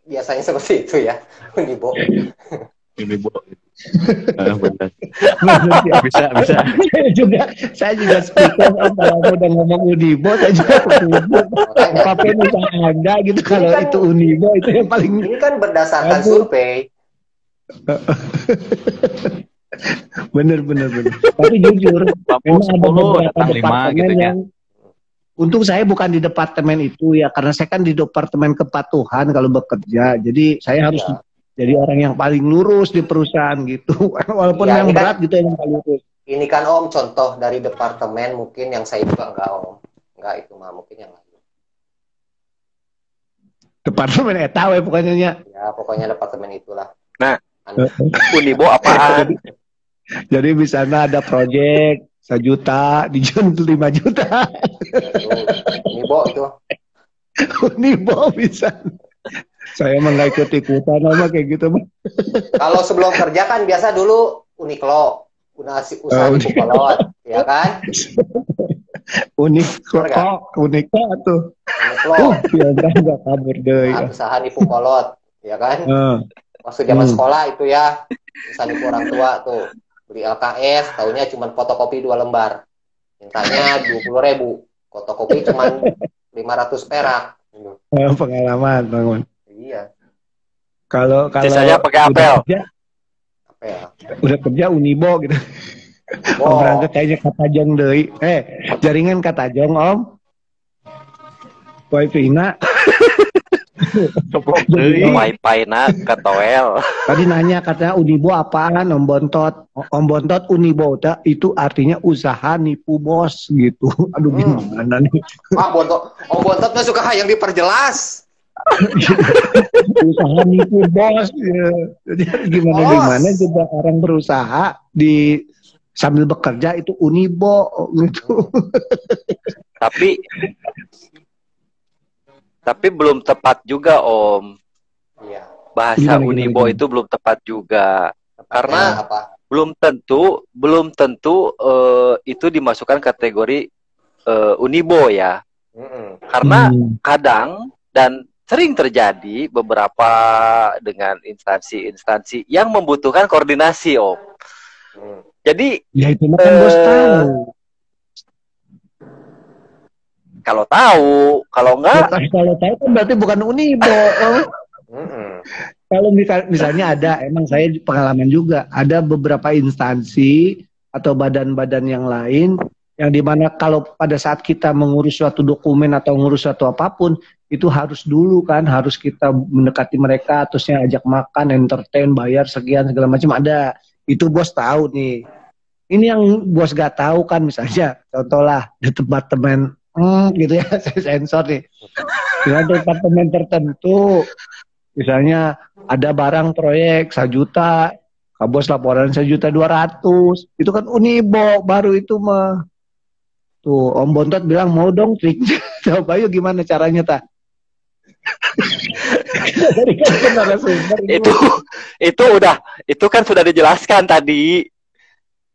biasanya seperti itu ya, Unibo. Bisa. Saya juga speaker kalau udah ngomong Unibo, saya juga Unibo. Apapun usaha Anda gitu, kalau itu Unibo itu yang paling. Ini kan berdasarkan survei. Bener. Tapi jujur, memang ada beberapa departemen gitu yang untung saya bukan di departemen itu ya, karena saya kan di departemen kepatuhan kalau bekerja. Jadi saya harus jadi orang yang paling lurus di perusahaan gitu. Walaupun yang berat gitu yang paling lurus. Ini kan Om contoh dari departemen mungkin yang saya juga enggak Om. Enggak itu mah mungkin yang lain. Departemen tahu ya pokoknya. Ya pokoknya departemen itulah. Nah, Unibo apaan? Jadi di sana ada proyek 1 juta, dijual 5 juta. Unibo itu. Unibo bisa. Saya mah nggak ikut-ikutan sama kayak gitu, Bang. Kalau sebelum kerja kan biasa dulu Uniqlo, usaha nipu kolot, ya kan? Uniqlo tuh. Uniqlo. Ya nggak kabur deh. Usaha nipu kolot, ya kan? Waktu zaman sekolah itu ya, usaha nipu orang tua tuh. Beli LKS, taunya cuma fotokopi 2 lembar. Mintanya 20.000. Fotokopi cuma 500 perak. Pengalaman, Bang. Iya. Kalau sisanya pakai apel. Udah kerja Unibo gitu. Om Rangga kayaknya Katajong deui. Jaringan Katajong, Om. Wifi-na. Wifi-na katoel. Tadi nanya katanya Unibo apaan, Om Bontot. Om Bontot Unibo itu artinya usaha nipu bos gitu. Aduh gimana nih? Om Bontot mah suka yang diperjelas. Usaha nipu bos ya. Jadi gimana juga orang berusaha di sambil bekerja itu Unibo gitu. Tapi belum tepat juga Om. Iya. Bahasa Unibo itu belum tepat juga. Karena apa? belum tentu itu dimasukkan kategori Unibo ya. Karena kadang dan sering terjadi beberapa dengan instansi-instansi yang membutuhkan koordinasi Om. Jadi ya itu kan bos tahu. Kalau tahu, kalau enggak, kalau tahu kan berarti bukan Unibo. Kalau misalnya ada, emang saya pengalaman juga, ada beberapa instansi atau badan-badan yang lain yang dimana kalau pada saat kita mengurus suatu dokumen atau mengurus suatu apapun itu harus dulu kan, harus kita mendekati mereka, terusnya ajak makan, entertain, bayar sekian segala macam ada. Itu bos tahu nih. Ini yang bos gak tahu kan, misalnya contohlah di departemen gitu ya, saya sensor nih. Di departemen tertentu, misalnya ada barang proyek 1 juta, Kak Bos laporan 1.200.000, itu kan Unibo baru itu mah. Tuh Om Bontot bilang mau dong triknya. Coba yuk gimana caranya tak? itu kan sudah dijelaskan tadi.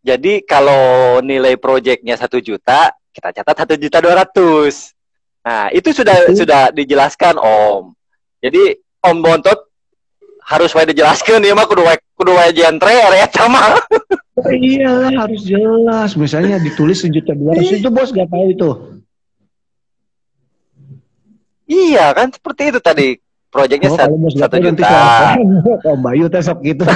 Jadi kalau nilai proyeknya 1 juta, kita catat 1.200.000. Nah, itu sudah dijelaskan Om. Jadi Om Bontot harus wae dijelaskan ya mah kudu wae jentre area sama. Iya, harus jelas. Misalnya ditulis 1.200.000 itu bos gak tahu itu. Iya kan seperti itu tadi. Proyeknya 1 juta. Om Bayu tesok gitu.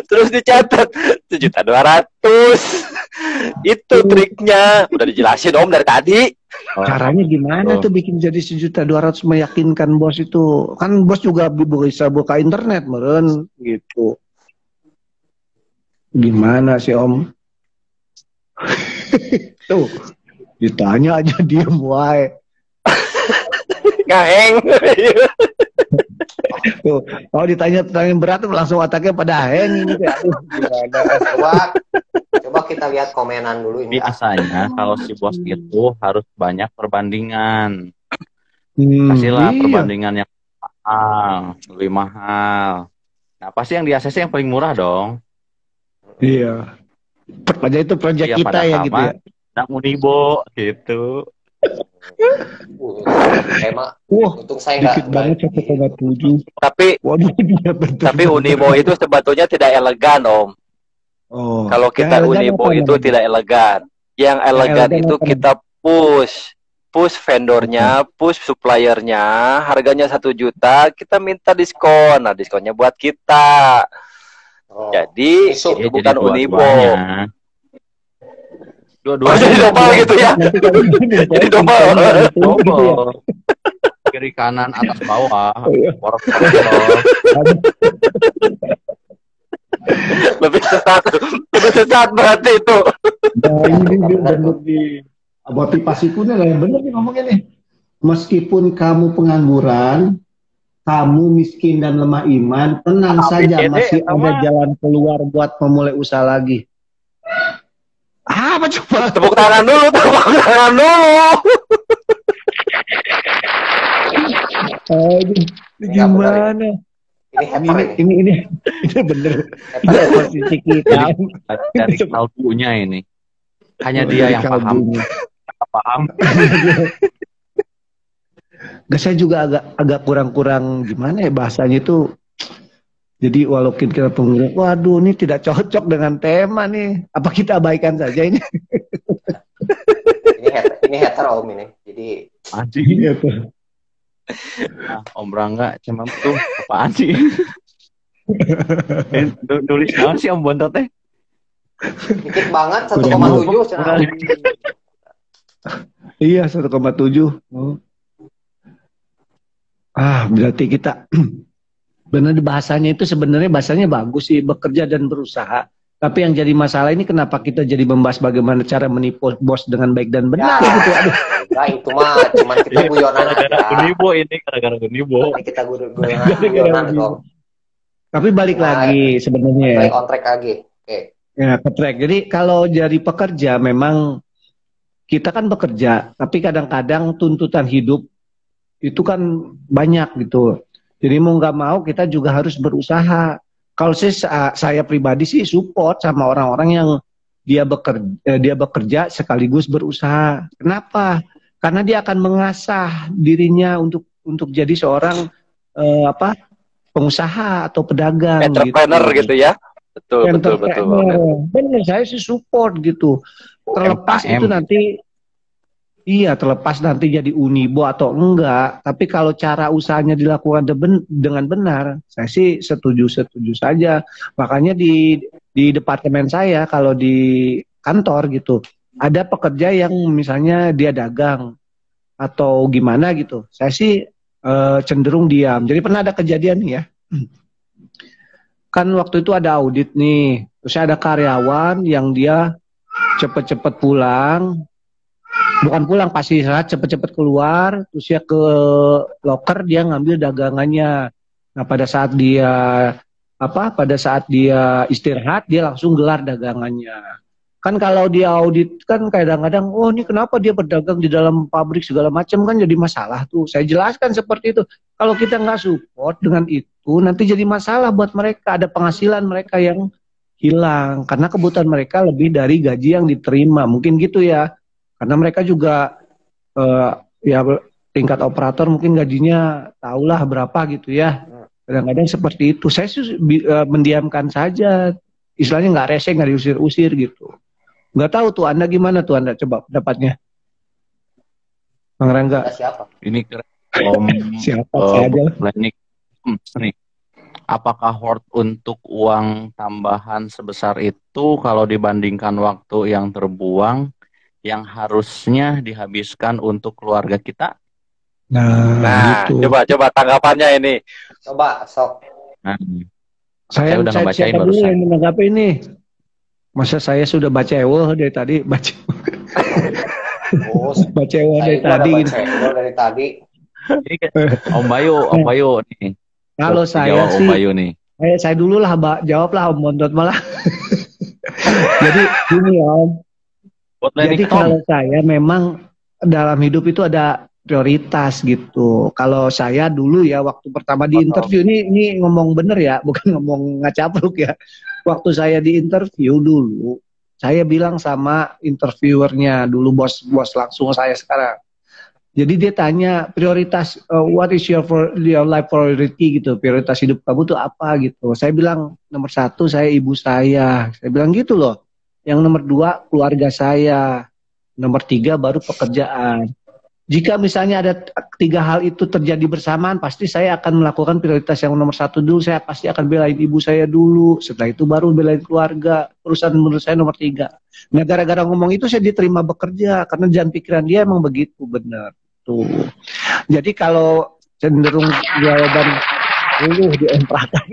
Terus dicatat 1.200.000. Itu triknya. Udah dijelasin Om dari tadi. Caranya gimana tuh bikin jadi 1.200.000 meyakinkan bos itu? Kan bos juga bisa buka internet meren gitu. Gimana sih Om? Tuh ditanya aja diem wae. Ngaheng. Tuh, kalau ditanya pertanyaan berat langsung otaknya pada heng ini. Aduh, gimana? Coba kita lihat komenan dulu ini. Biasanya kalau si bos itu harus banyak perbandingan. Kasihlah perbandingan yang mahal, lebih mahal. Nah, pasti yang di ACC yang paling murah dong. Iya. Perpanjang itu proyek ya, kita ya gitu ya. Nak Unibo gitu. Emang untung saya dikit banget 1,7. Tapi Unibo itu sebetulnya tidak elegan Om. Oh, kalau kita Unibo itu tidak elegan. Yang elegan itu kita push vendornya, push suppliernya, harganya 1 juta, kita minta diskon. Nah, diskonnya buat kita. Jadi itu bukan Unibo. Dua-duanya jadi double gitu ya. Jadi double. Kiri kanan atas bawah. Lebih sesat berarti itu. Nah, ini bentuk di motivasi punya lah yang benar nih ngomongnya nih. Meskipun kamu pengangguran, kamu miskin dan lemah iman, tenang saja, masih ada jalan keluar buat memulai usaha lagi. Apa coba? Tepuk tangan dulu. Gimana? Ini bener. Ini posisi kita. Dari kalbunya ini. Hanya dia yang paham. Saya juga agak kurang gimana ya bahasanya itu. Jadi walaupun kita pengurus, waduh ini tidak cocok dengan tema nih. Apa kita abaikan saja ini? ini hater Om ini. Jadi anjing itu. Om Rangga cuma tuh apaan sih? Nulis apa sih Om Bontot teh? Dikit banget 1,7. Iya 1,7. Berarti kita benar bahasanya itu sebenarnya bahasanya bagus sih, bekerja dan berusaha. Tapi yang jadi masalah ini kenapa kita jadi membahas bagaimana cara menipu bos dengan baik dan benar gitu. Aduh. Nah, itu mah cuman kita guyonan aja. Gara-gara Unibo. Kita guyonan kok. Tapi balik lagi sebenarnya. Balik on track lagi. Oke. Ya, ke track. Jadi kalau jadi pekerja memang kita kan bekerja, tapi kadang-kadang tuntutan hidup itu kan banyak gitu. Jadi mau nggak mau kita juga harus berusaha. Kalau saya pribadi sih support sama orang-orang yang dia bekerja sekaligus berusaha. Kenapa? Karena dia akan mengasah dirinya untuk jadi seorang apa pengusaha atau pedagang entrepreneur gitu ya. Betul. Benar, saya sih support gitu. Terlepas itu nanti terlepas nanti jadi unibo atau enggak, tapi kalau cara usahanya dilakukan dengan benar, saya sih setuju saja. Makanya di departemen saya kalau di kantor gitu, ada pekerja yang misalnya dia dagang atau gimana gitu, saya sih cenderung diam. Jadi pernah ada kejadian nih ya. Kan waktu itu ada audit nih, terus ada karyawan yang dia cepet-cepet pulang, bukan pulang pasti cepet-cepet keluar, terus dia ke loker dia ngambil dagangannya. Nah pada saat dia istirahat dia langsung gelar dagangannya. Kan kalau dia audit kan kadang-kadang, oh ini kenapa dia berdagang di dalam pabrik segala macam, kan jadi masalah tuh. Saya jelaskan seperti itu. Kalau kita nggak support dengan itu, nanti jadi masalah buat mereka. Ada penghasilan mereka yang hilang karena kebutuhan mereka lebih dari gaji yang diterima. Mungkin gitu ya. Karena mereka juga ya tingkat operator mungkin gajinya tahulah berapa gitu ya. Kadang-kadang seperti itu. Saya mendiamkan saja. Istilahnya nggak rese, nggak diusir-usir gitu. Nggak tahu tuh Anda gimana tuh Anda, coba pendapatnya. Bang Rangga. Siapa? Ini Om siapa saja. Nih. Apakah worth untuk uang tambahan sebesar itu kalau dibandingkan waktu yang terbuang yang harusnya dihabiskan untuk keluarga kita? Nah gitu. Coba tanggapannya ini. Coba sok. Nah, saya udah ngebacain barusan. Yang menanggapi ini. Masa saya sudah baca dari tadi baca. Baca dari tadi. Om Bayu nih. Kalau saya sih, Om Bayu nih. Saya dulu lah, jawablah Om Bontot malah. Jadi gini Om. Jadi kalau saya memang dalam hidup itu ada prioritas gitu. Kalau saya dulu ya waktu pertama di interview ini ngomong bener ya, bukan ngomong ngacapluk ya. Waktu saya di interview dulu, saya bilang sama interviewernya dulu bos langsung saya sekarang. Jadi dia tanya prioritas what is your life priority gitu, prioritas hidup kamu tuh apa gitu. Saya bilang nomor 1 saya ibu saya bilang gitu loh. Yang nomor 2 keluarga saya, nomor 3 baru pekerjaan. Jika misalnya ada 3 hal itu terjadi bersamaan, pasti saya akan melakukan prioritas yang nomor 1 dulu. Saya pasti akan belain ibu saya dulu. Setelah itu baru belain keluarga. Urusan menurut saya nomor 3. Nah gara-gara ngomong itu saya diterima bekerja. Karena jalan pikiran dia emang begitu, benar. Tuh. Jadi kalau cenderung jawaban diemprakan.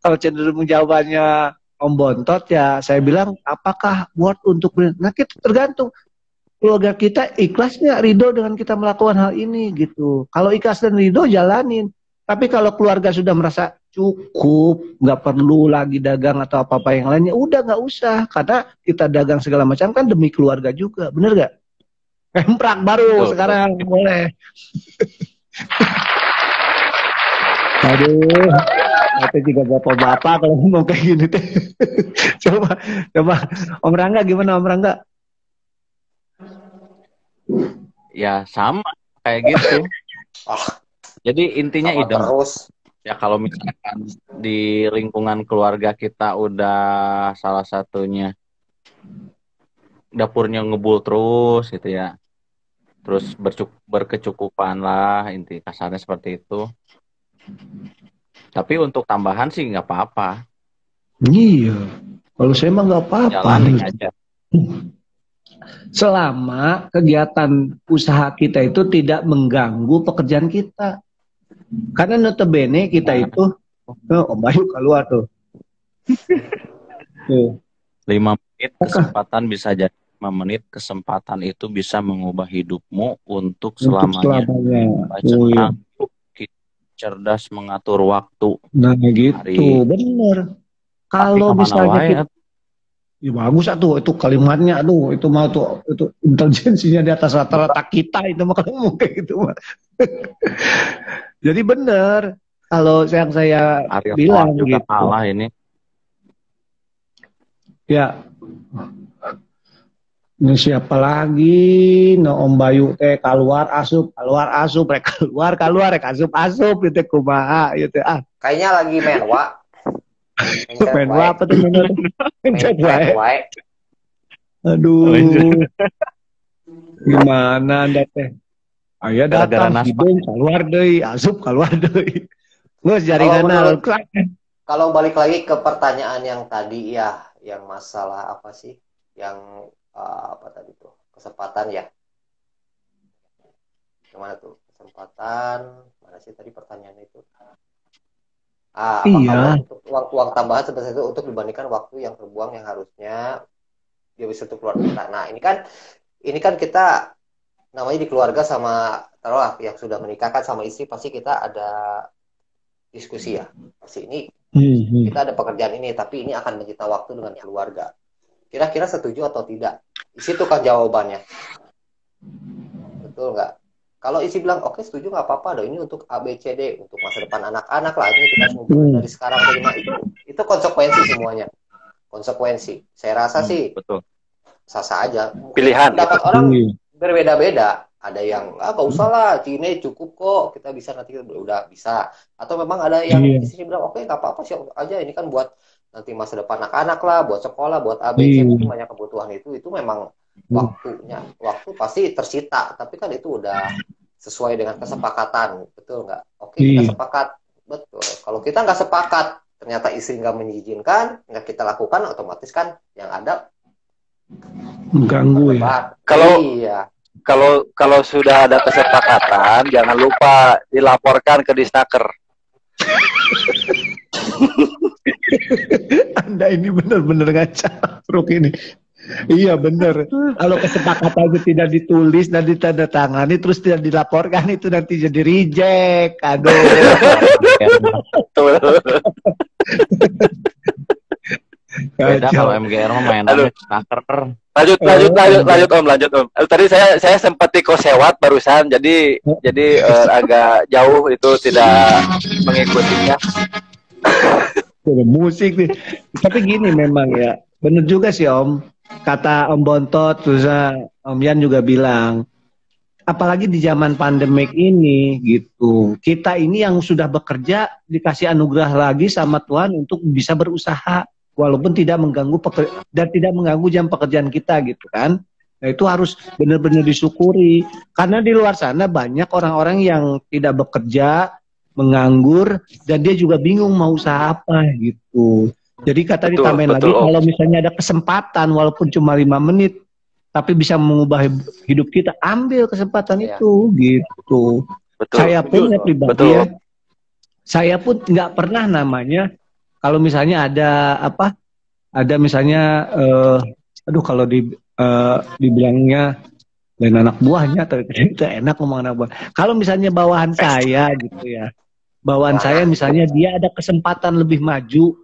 Kalau cenderung jawabannya Om Bontot ya saya bilang apakah worth untuk nah kita tergantung. Keluarga kita ikhlas nggak ridho dengan kita melakukan hal ini gitu. Kalau ikhlas dan ridho jalanin. Tapi kalau keluarga sudah merasa cukup, nggak perlu lagi dagang atau apa-apa yang lainnya, udah nggak usah. Karena kita dagang segala macam kan demi keluarga juga, bener nggak? Emprak baru sekarang boleh. Aduh, itu juga bapak-bapak kalau ngomong kayak gini teh. coba Om Rangga gimana Om Rangga? Ya sama kayak gitu. Jadi intinya ide. Ya kalau misalkan di lingkungan keluarga kita udah salah satunya dapurnya ngebul terus gitu ya. Terus berkecukupan lah, inti kasarnya seperti itu. Tapi untuk tambahan sih nggak apa-apa. Iya. Kalau saya mah nggak apa-apa. Jalanin aja. Selama kegiatan usaha kita itu tidak mengganggu pekerjaan kita. Karena notabene kita itu Om Bayu keluar tuh. 5 menit kesempatan bisa jadi 5 menit kesempatan itu bisa mengubah hidupmu untuk selamanya. Cerdas mengatur waktu. Nah gitu, benar. Kalau misalnya kita, ya bagus itu kalimatnya, itu mau itu intelijensinya di atas rata-rata kita itu mah kalau kayak gitu mah. Jadi benar kalau yang saya Arya bilang juga gitu. kalah ini. Ya. Ini siapa lagi? No Om Bayu keluar asup rek keluar rek asup gitu kumaha gitu ah. Kayaknya lagi menwa. Menwa apa tuh menwa? Menwa. Aduh. Gimana Anda teh? Aya datang hidung keluar deui, asup keluar deui. Geus jaringanna. Kalau balik lagi ke pertanyaan yang tadi ya, yang masalah apa sih? Yang apa tadi tuh? Kesempatan ya. Gimana tuh? Kesempatan, mana sih tadi pertanyaannya itu? Apakah untuk uang tambahan sebesar itu untuk dibandingkan waktu yang terbuang yang harusnya dia bisa untuk keluarga kita. Nah, ini kan kita namanya di keluarga sama taruhlah yang sudah menikah kan sama istri pasti kita ada diskusi ya. Pasti ini kita ada pekerjaan ini tapi ini akan menyita waktu dengan keluarga. Kira-kira setuju atau tidak? Di situ kan jawabannya. Betul nggak? Kalau isi bilang oke setuju nggak apa-apa, ini untuk ABCD, untuk masa depan anak-anak lah, ini kita semua dari sekarang terima itu konsekuensi semuanya, konsekuensi. Saya rasa sih betul. Sah-sah aja. Pilihan. Dapat orang berbeda-beda. Ada yang nggak usah lah, Cine cukup kok, kita bisa nanti udah bisa. Atau memang ada yang isi bilang oke nggak apa-apa sih aja, ini kan buat nanti masa depan anak-anak lah, buat sekolah, buat ABC, mungkin banyak kebutuhan itu memang waktu pasti tersita, tapi kan itu udah sesuai dengan kesepakatan, betul nggak? Oke, kita sepakat, betul. Kalau kita nggak sepakat, ternyata istri nggak mengizinkan, nggak kita lakukan, otomatis kan yang ada mengganggu ya. Kalau sudah ada kesepakatan, jangan lupa dilaporkan ke Disnaker. Anda ini benar-benar ngaca, Ruk ini. Iya benar. Kalau kesepakatan itu tidak ditulis dan ditandatangani terus tidak dilaporkan itu nanti jadi reject. Aduh. Beda kalau MGR mah mainannya snaker. Lanjut Om. Tadi saya sempat kosewat barusan, jadi agak jauh itu tidak mengikutinya. Musik nih. Tapi gini memang ya, bener juga sih Om. Kata Om Bontot, terus Om Yan juga bilang, apalagi di zaman pandemik ini gitu, kita ini yang sudah bekerja dikasih anugerah lagi sama Tuhan untuk bisa berusaha, walaupun tidak mengganggu dan tidak mengganggu jam pekerjaan kita gitu kan. Nah itu harus benar-benar disyukuri, karena di luar sana banyak orang-orang yang tidak bekerja, menganggur, dan dia juga bingung mau usaha apa gitu. Jadi kata ditambahin lagi, kalau misalnya ada kesempatan walaupun cuma 5 menit tapi bisa mengubah hidup kita, ambil kesempatan itu gitu. Saya pun pribadi ya, saya pun nggak pernah namanya kalau misalnya ada misalnya kalau dibilangnya lain anak buahnya, ternyata enak ngomong anak buah. Kalau misalnya bawahan saya gitu ya, bawahan saya misalnya dia ada kesempatan lebih maju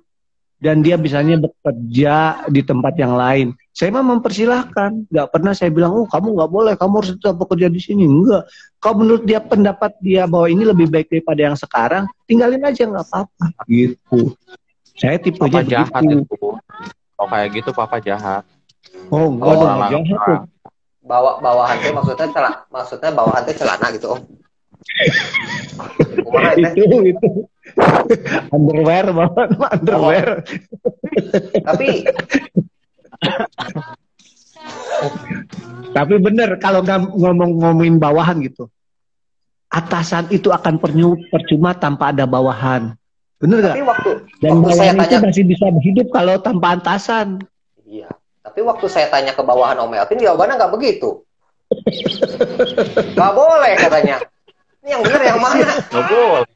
dan dia misalnya bekerja di tempat yang lain, saya mah mempersilahkan. Nggak pernah saya bilang, kamu nggak boleh, kamu harus tetap bekerja di sini. Enggak. Kalau menurut dia, pendapat dia bahwa ini lebih baik daripada yang sekarang, tinggalin aja nggak apa-apa gitu. Saya tipenya jahat itu. Oh kayak gitu papa jahat. Oh enggak dong, jahat tuh. Bawahan teh maksudnya bawahan teh celana gitu Om. itu underwear banget, underwear. Tapi bener kalau ngomongin bawahan gitu, atasan itu akan percuma tanpa ada bawahan, bener nggak? Dan bawahan itu masih bisa hidup kalau tanpa atasan. Iya. Tapi waktu saya tanya ke bawahan Om Elvin, jawabannya nggak begitu. Nggak boleh katanya. Ini yang benar yang mana? Nggak boleh.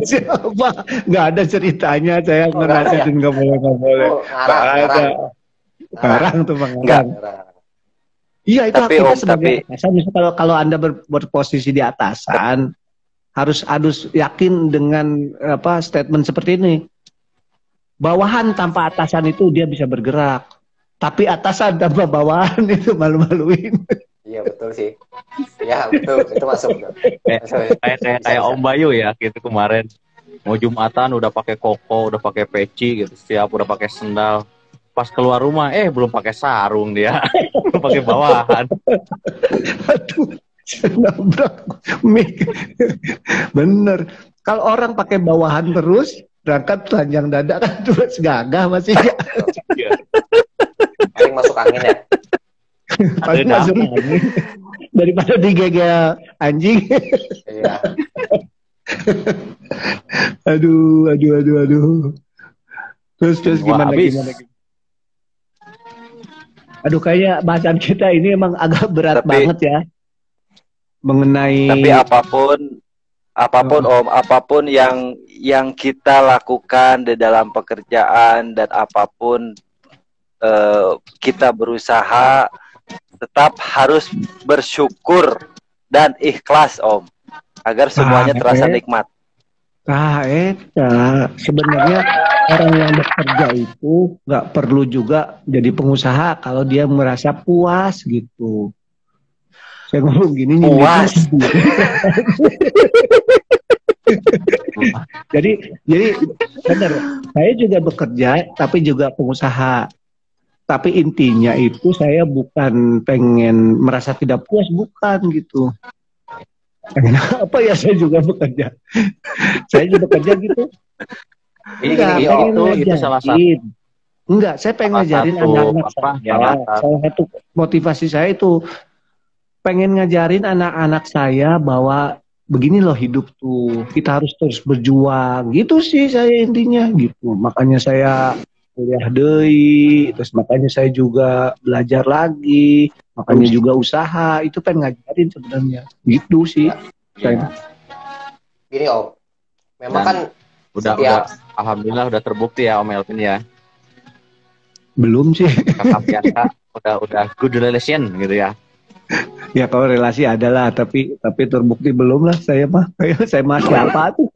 Siapa? Nggak ada ceritanya saya ngenasihatin nggak boleh. Ngarang tuh Bang. Iya itu kita sebagai atasan. Misalnya kalau Anda berposisi di atasan, harus yakin dengan statement seperti ini. bawahan tanpa atasan itu dia bisa bergerak. Tapi atasan tanpa bawahan itu malu-maluin. Iya betul sih. Ya betul, itu masuk. Kayak Om Bayu ya gitu kemarin. Mau Jumatan udah pakai koko, udah pakai peci gitu, siap udah pakai sendal. Pas keluar rumah, belum pakai sarung dia, belum pakai bawahan. Aduh, nabrak mic. Bener. Kalau orang pakai bawahan terus, berangkat telanjang dada kan terus gagah masih. Paling masuk angin ya. Paling masuk angin. Daripada digigit anjing. Iya. Aduh. Terus gimana? Aduh, kayaknya bahasan kita ini emang agak berat banget ya. Mengenai. Tapi apapun Om, apapun yang kita lakukan di dalam pekerjaan dan apapun kita berusaha, tetap harus bersyukur dan ikhlas Om, agar semuanya terasa nikmat. Sebenarnya orang yang bekerja itu nggak perlu juga jadi pengusaha kalau dia merasa puas gitu. Saya ngomong gini puas. jadi benar. Saya juga bekerja tapi juga pengusaha. Tapi intinya itu saya bukan pengen merasa tidak puas, bukan gitu. Apa ya, saya juga bekerja. Saya juga bekerja gitu. Itu salah satu. Enggak, saya pengen ngajarin anak-anak saya. Salah satu motivasi saya itu pengen ngajarin anak-anak saya bahwa begini loh hidup tuh. Kita harus terus berjuang. Gitu sih saya intinya gitu. Makanya saya kuliah deui, terus makanya saya juga belajar lagi, makanya juga usaha, itu pengen ngajarin sebenarnya, gitu sih. Ya. Gini Om, memang kan udah alhamdulillah udah terbukti ya Om Elvin ya. Belum sih. Kakak biasa udah good relation gitu ya. Ya kalau relasi adalah, tapi terbukti belum lah saya mah. Saya mah siapa tuh?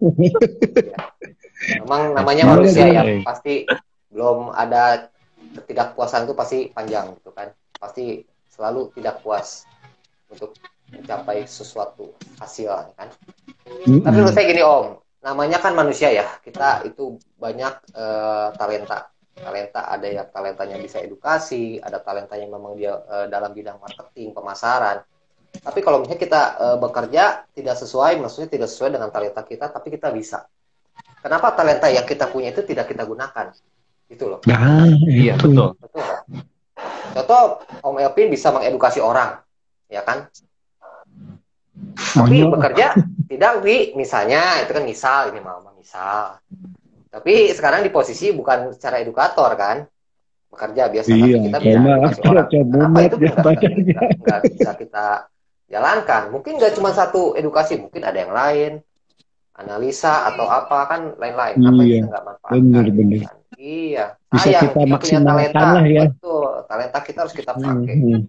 Memang namanya manusia ya, pasti belum ada ketidakpuasan itu pasti panjang gitu kan, pasti selalu tidak puas untuk mencapai sesuatu hasil kan. Tapi menurut saya gini Om, namanya kan manusia ya, kita itu banyak talenta, ada yang talentanya bisa edukasi, ada talentanya memang dia dalam bidang marketing, pemasaran. Tapi kalau misalnya kita bekerja tidak sesuai, maksudnya tidak sesuai dengan talenta kita, tapi kita bisa. Kenapa talenta yang kita punya itu tidak kita gunakan? Gitu loh. Iya betul. Contoh Om Elvin bisa mengedukasi orang, ya kan? Tapi bekerja tidak misalnya itu kan misal ini mama misal. Tapi sekarang di posisi bukan secara edukator kan, bekerja biasa. Iya, kita bisa edukasi orang. Kenapa itu nggak bisa kita jalankan? Mungkin nggak cuma satu edukasi, mungkin ada yang lain, analisa atau apa kan lain-lain. Kenapa kita nggak manfaatkan? Benar. Iya, bisa kita maksimalkan lah ya. Betul, talenta kita harus kita pakai.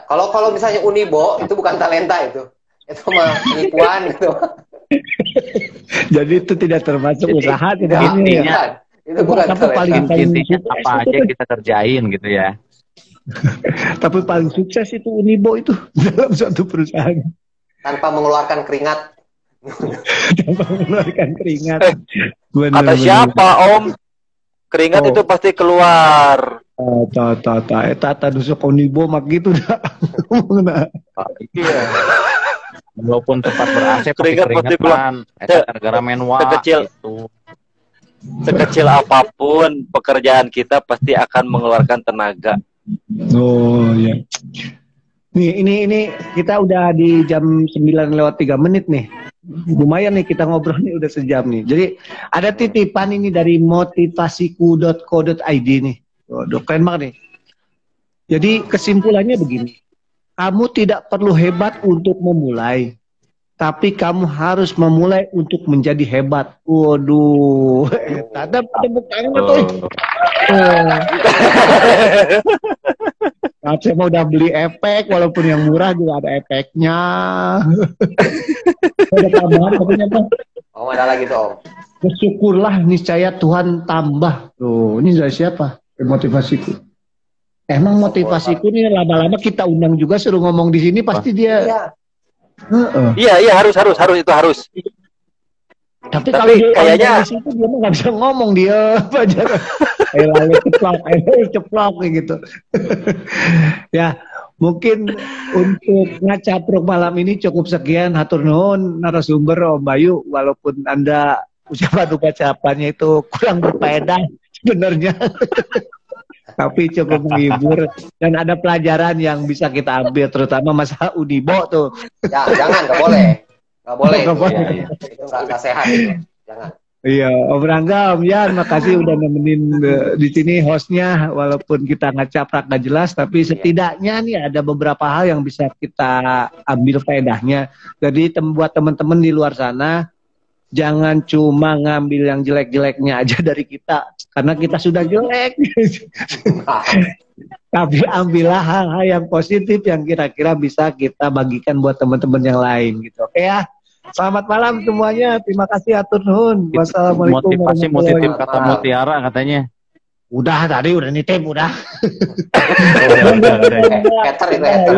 Kalau misalnya Unibo itu bukan talenta itu mah penipuan gitu. Jadi itu tidak termasuk usaha, tidak ini ya. Itu bukan paling intinya apa aja kita kerjain gitu ya. Tapi paling sukses itu Unibo itu dalam suatu perusahaan. Tanpa mengeluarkan keringat. Kata siapa Om? Keringat itu pasti keluar. Tata dusuk Unibo mak gitu dah. Iya. Walaupun tempat ber-AC keringat pasti keluar. Gara-gara menwa itu. Sekecil apapun pekerjaan kita pasti akan mengeluarkan tenaga. Oh ya. Ini kita udah di jam 9:03 nih. Lumayan nih kita ngobrol nih udah sejam nih. Jadi ada titipan ini dari motivasiku.co.id nih. Keren banget nih. Jadi kesimpulannya begini. Kamu tidak perlu hebat untuk memulai. Tapi kamu harus memulai untuk menjadi hebat. Waduh. Ada tepuk tangan tuh. Saya mau udah beli efek, walaupun yang murah juga ada efeknya. Ada tambahan katanya Pak. Oh, ada lagi tuh, Om. Bersyukurlah niscaya Tuhan tambah. Tuh, ini dari siapa? Motivasiku. Emang motivasiku nih lama-lama kita undang juga suruh ngomong di sini pasti dia. Iya, harus itu harus. Tapi kalau kayaknya di situ dia mah nggak bisa ngomong dia aja. Ayo ceplok gitu. Ya, mungkin untuk ngacapruk malam ini cukup sekian. Hatur nuhun narasumber Om Bayu, walaupun Anda ucapannya itu kurang berfaedah sebenarnya. Tapi cukup menghibur dan ada pelajaran yang bisa kita ambil, terutama masalah Unibo tuh. Ya, jangan, nggak boleh. Nggak boleh. Itu nggak sehat. Itu. Jangan. Iya, Om Rangga, Om Yan, makasih udah nemenin di sini hostnya, walaupun kita ngacaprak nggak jelas, tapi setidaknya nih ada beberapa hal yang bisa kita ambil faedahnya. Jadi buat teman-teman di luar sana, jangan cuma ngambil yang jelek-jeleknya aja dari kita, karena kita sudah jelek. Tapi ambillah hal-hal yang positif yang kira-kira bisa kita bagikan buat teman-teman yang lain gitu. Oke ya. Selamat malam semuanya. Terima kasih atur nuhun. Wassalamualaikum. Motivasi kata Mutiara katanya. Udah tadi udah nitip udah. Hater itu hater.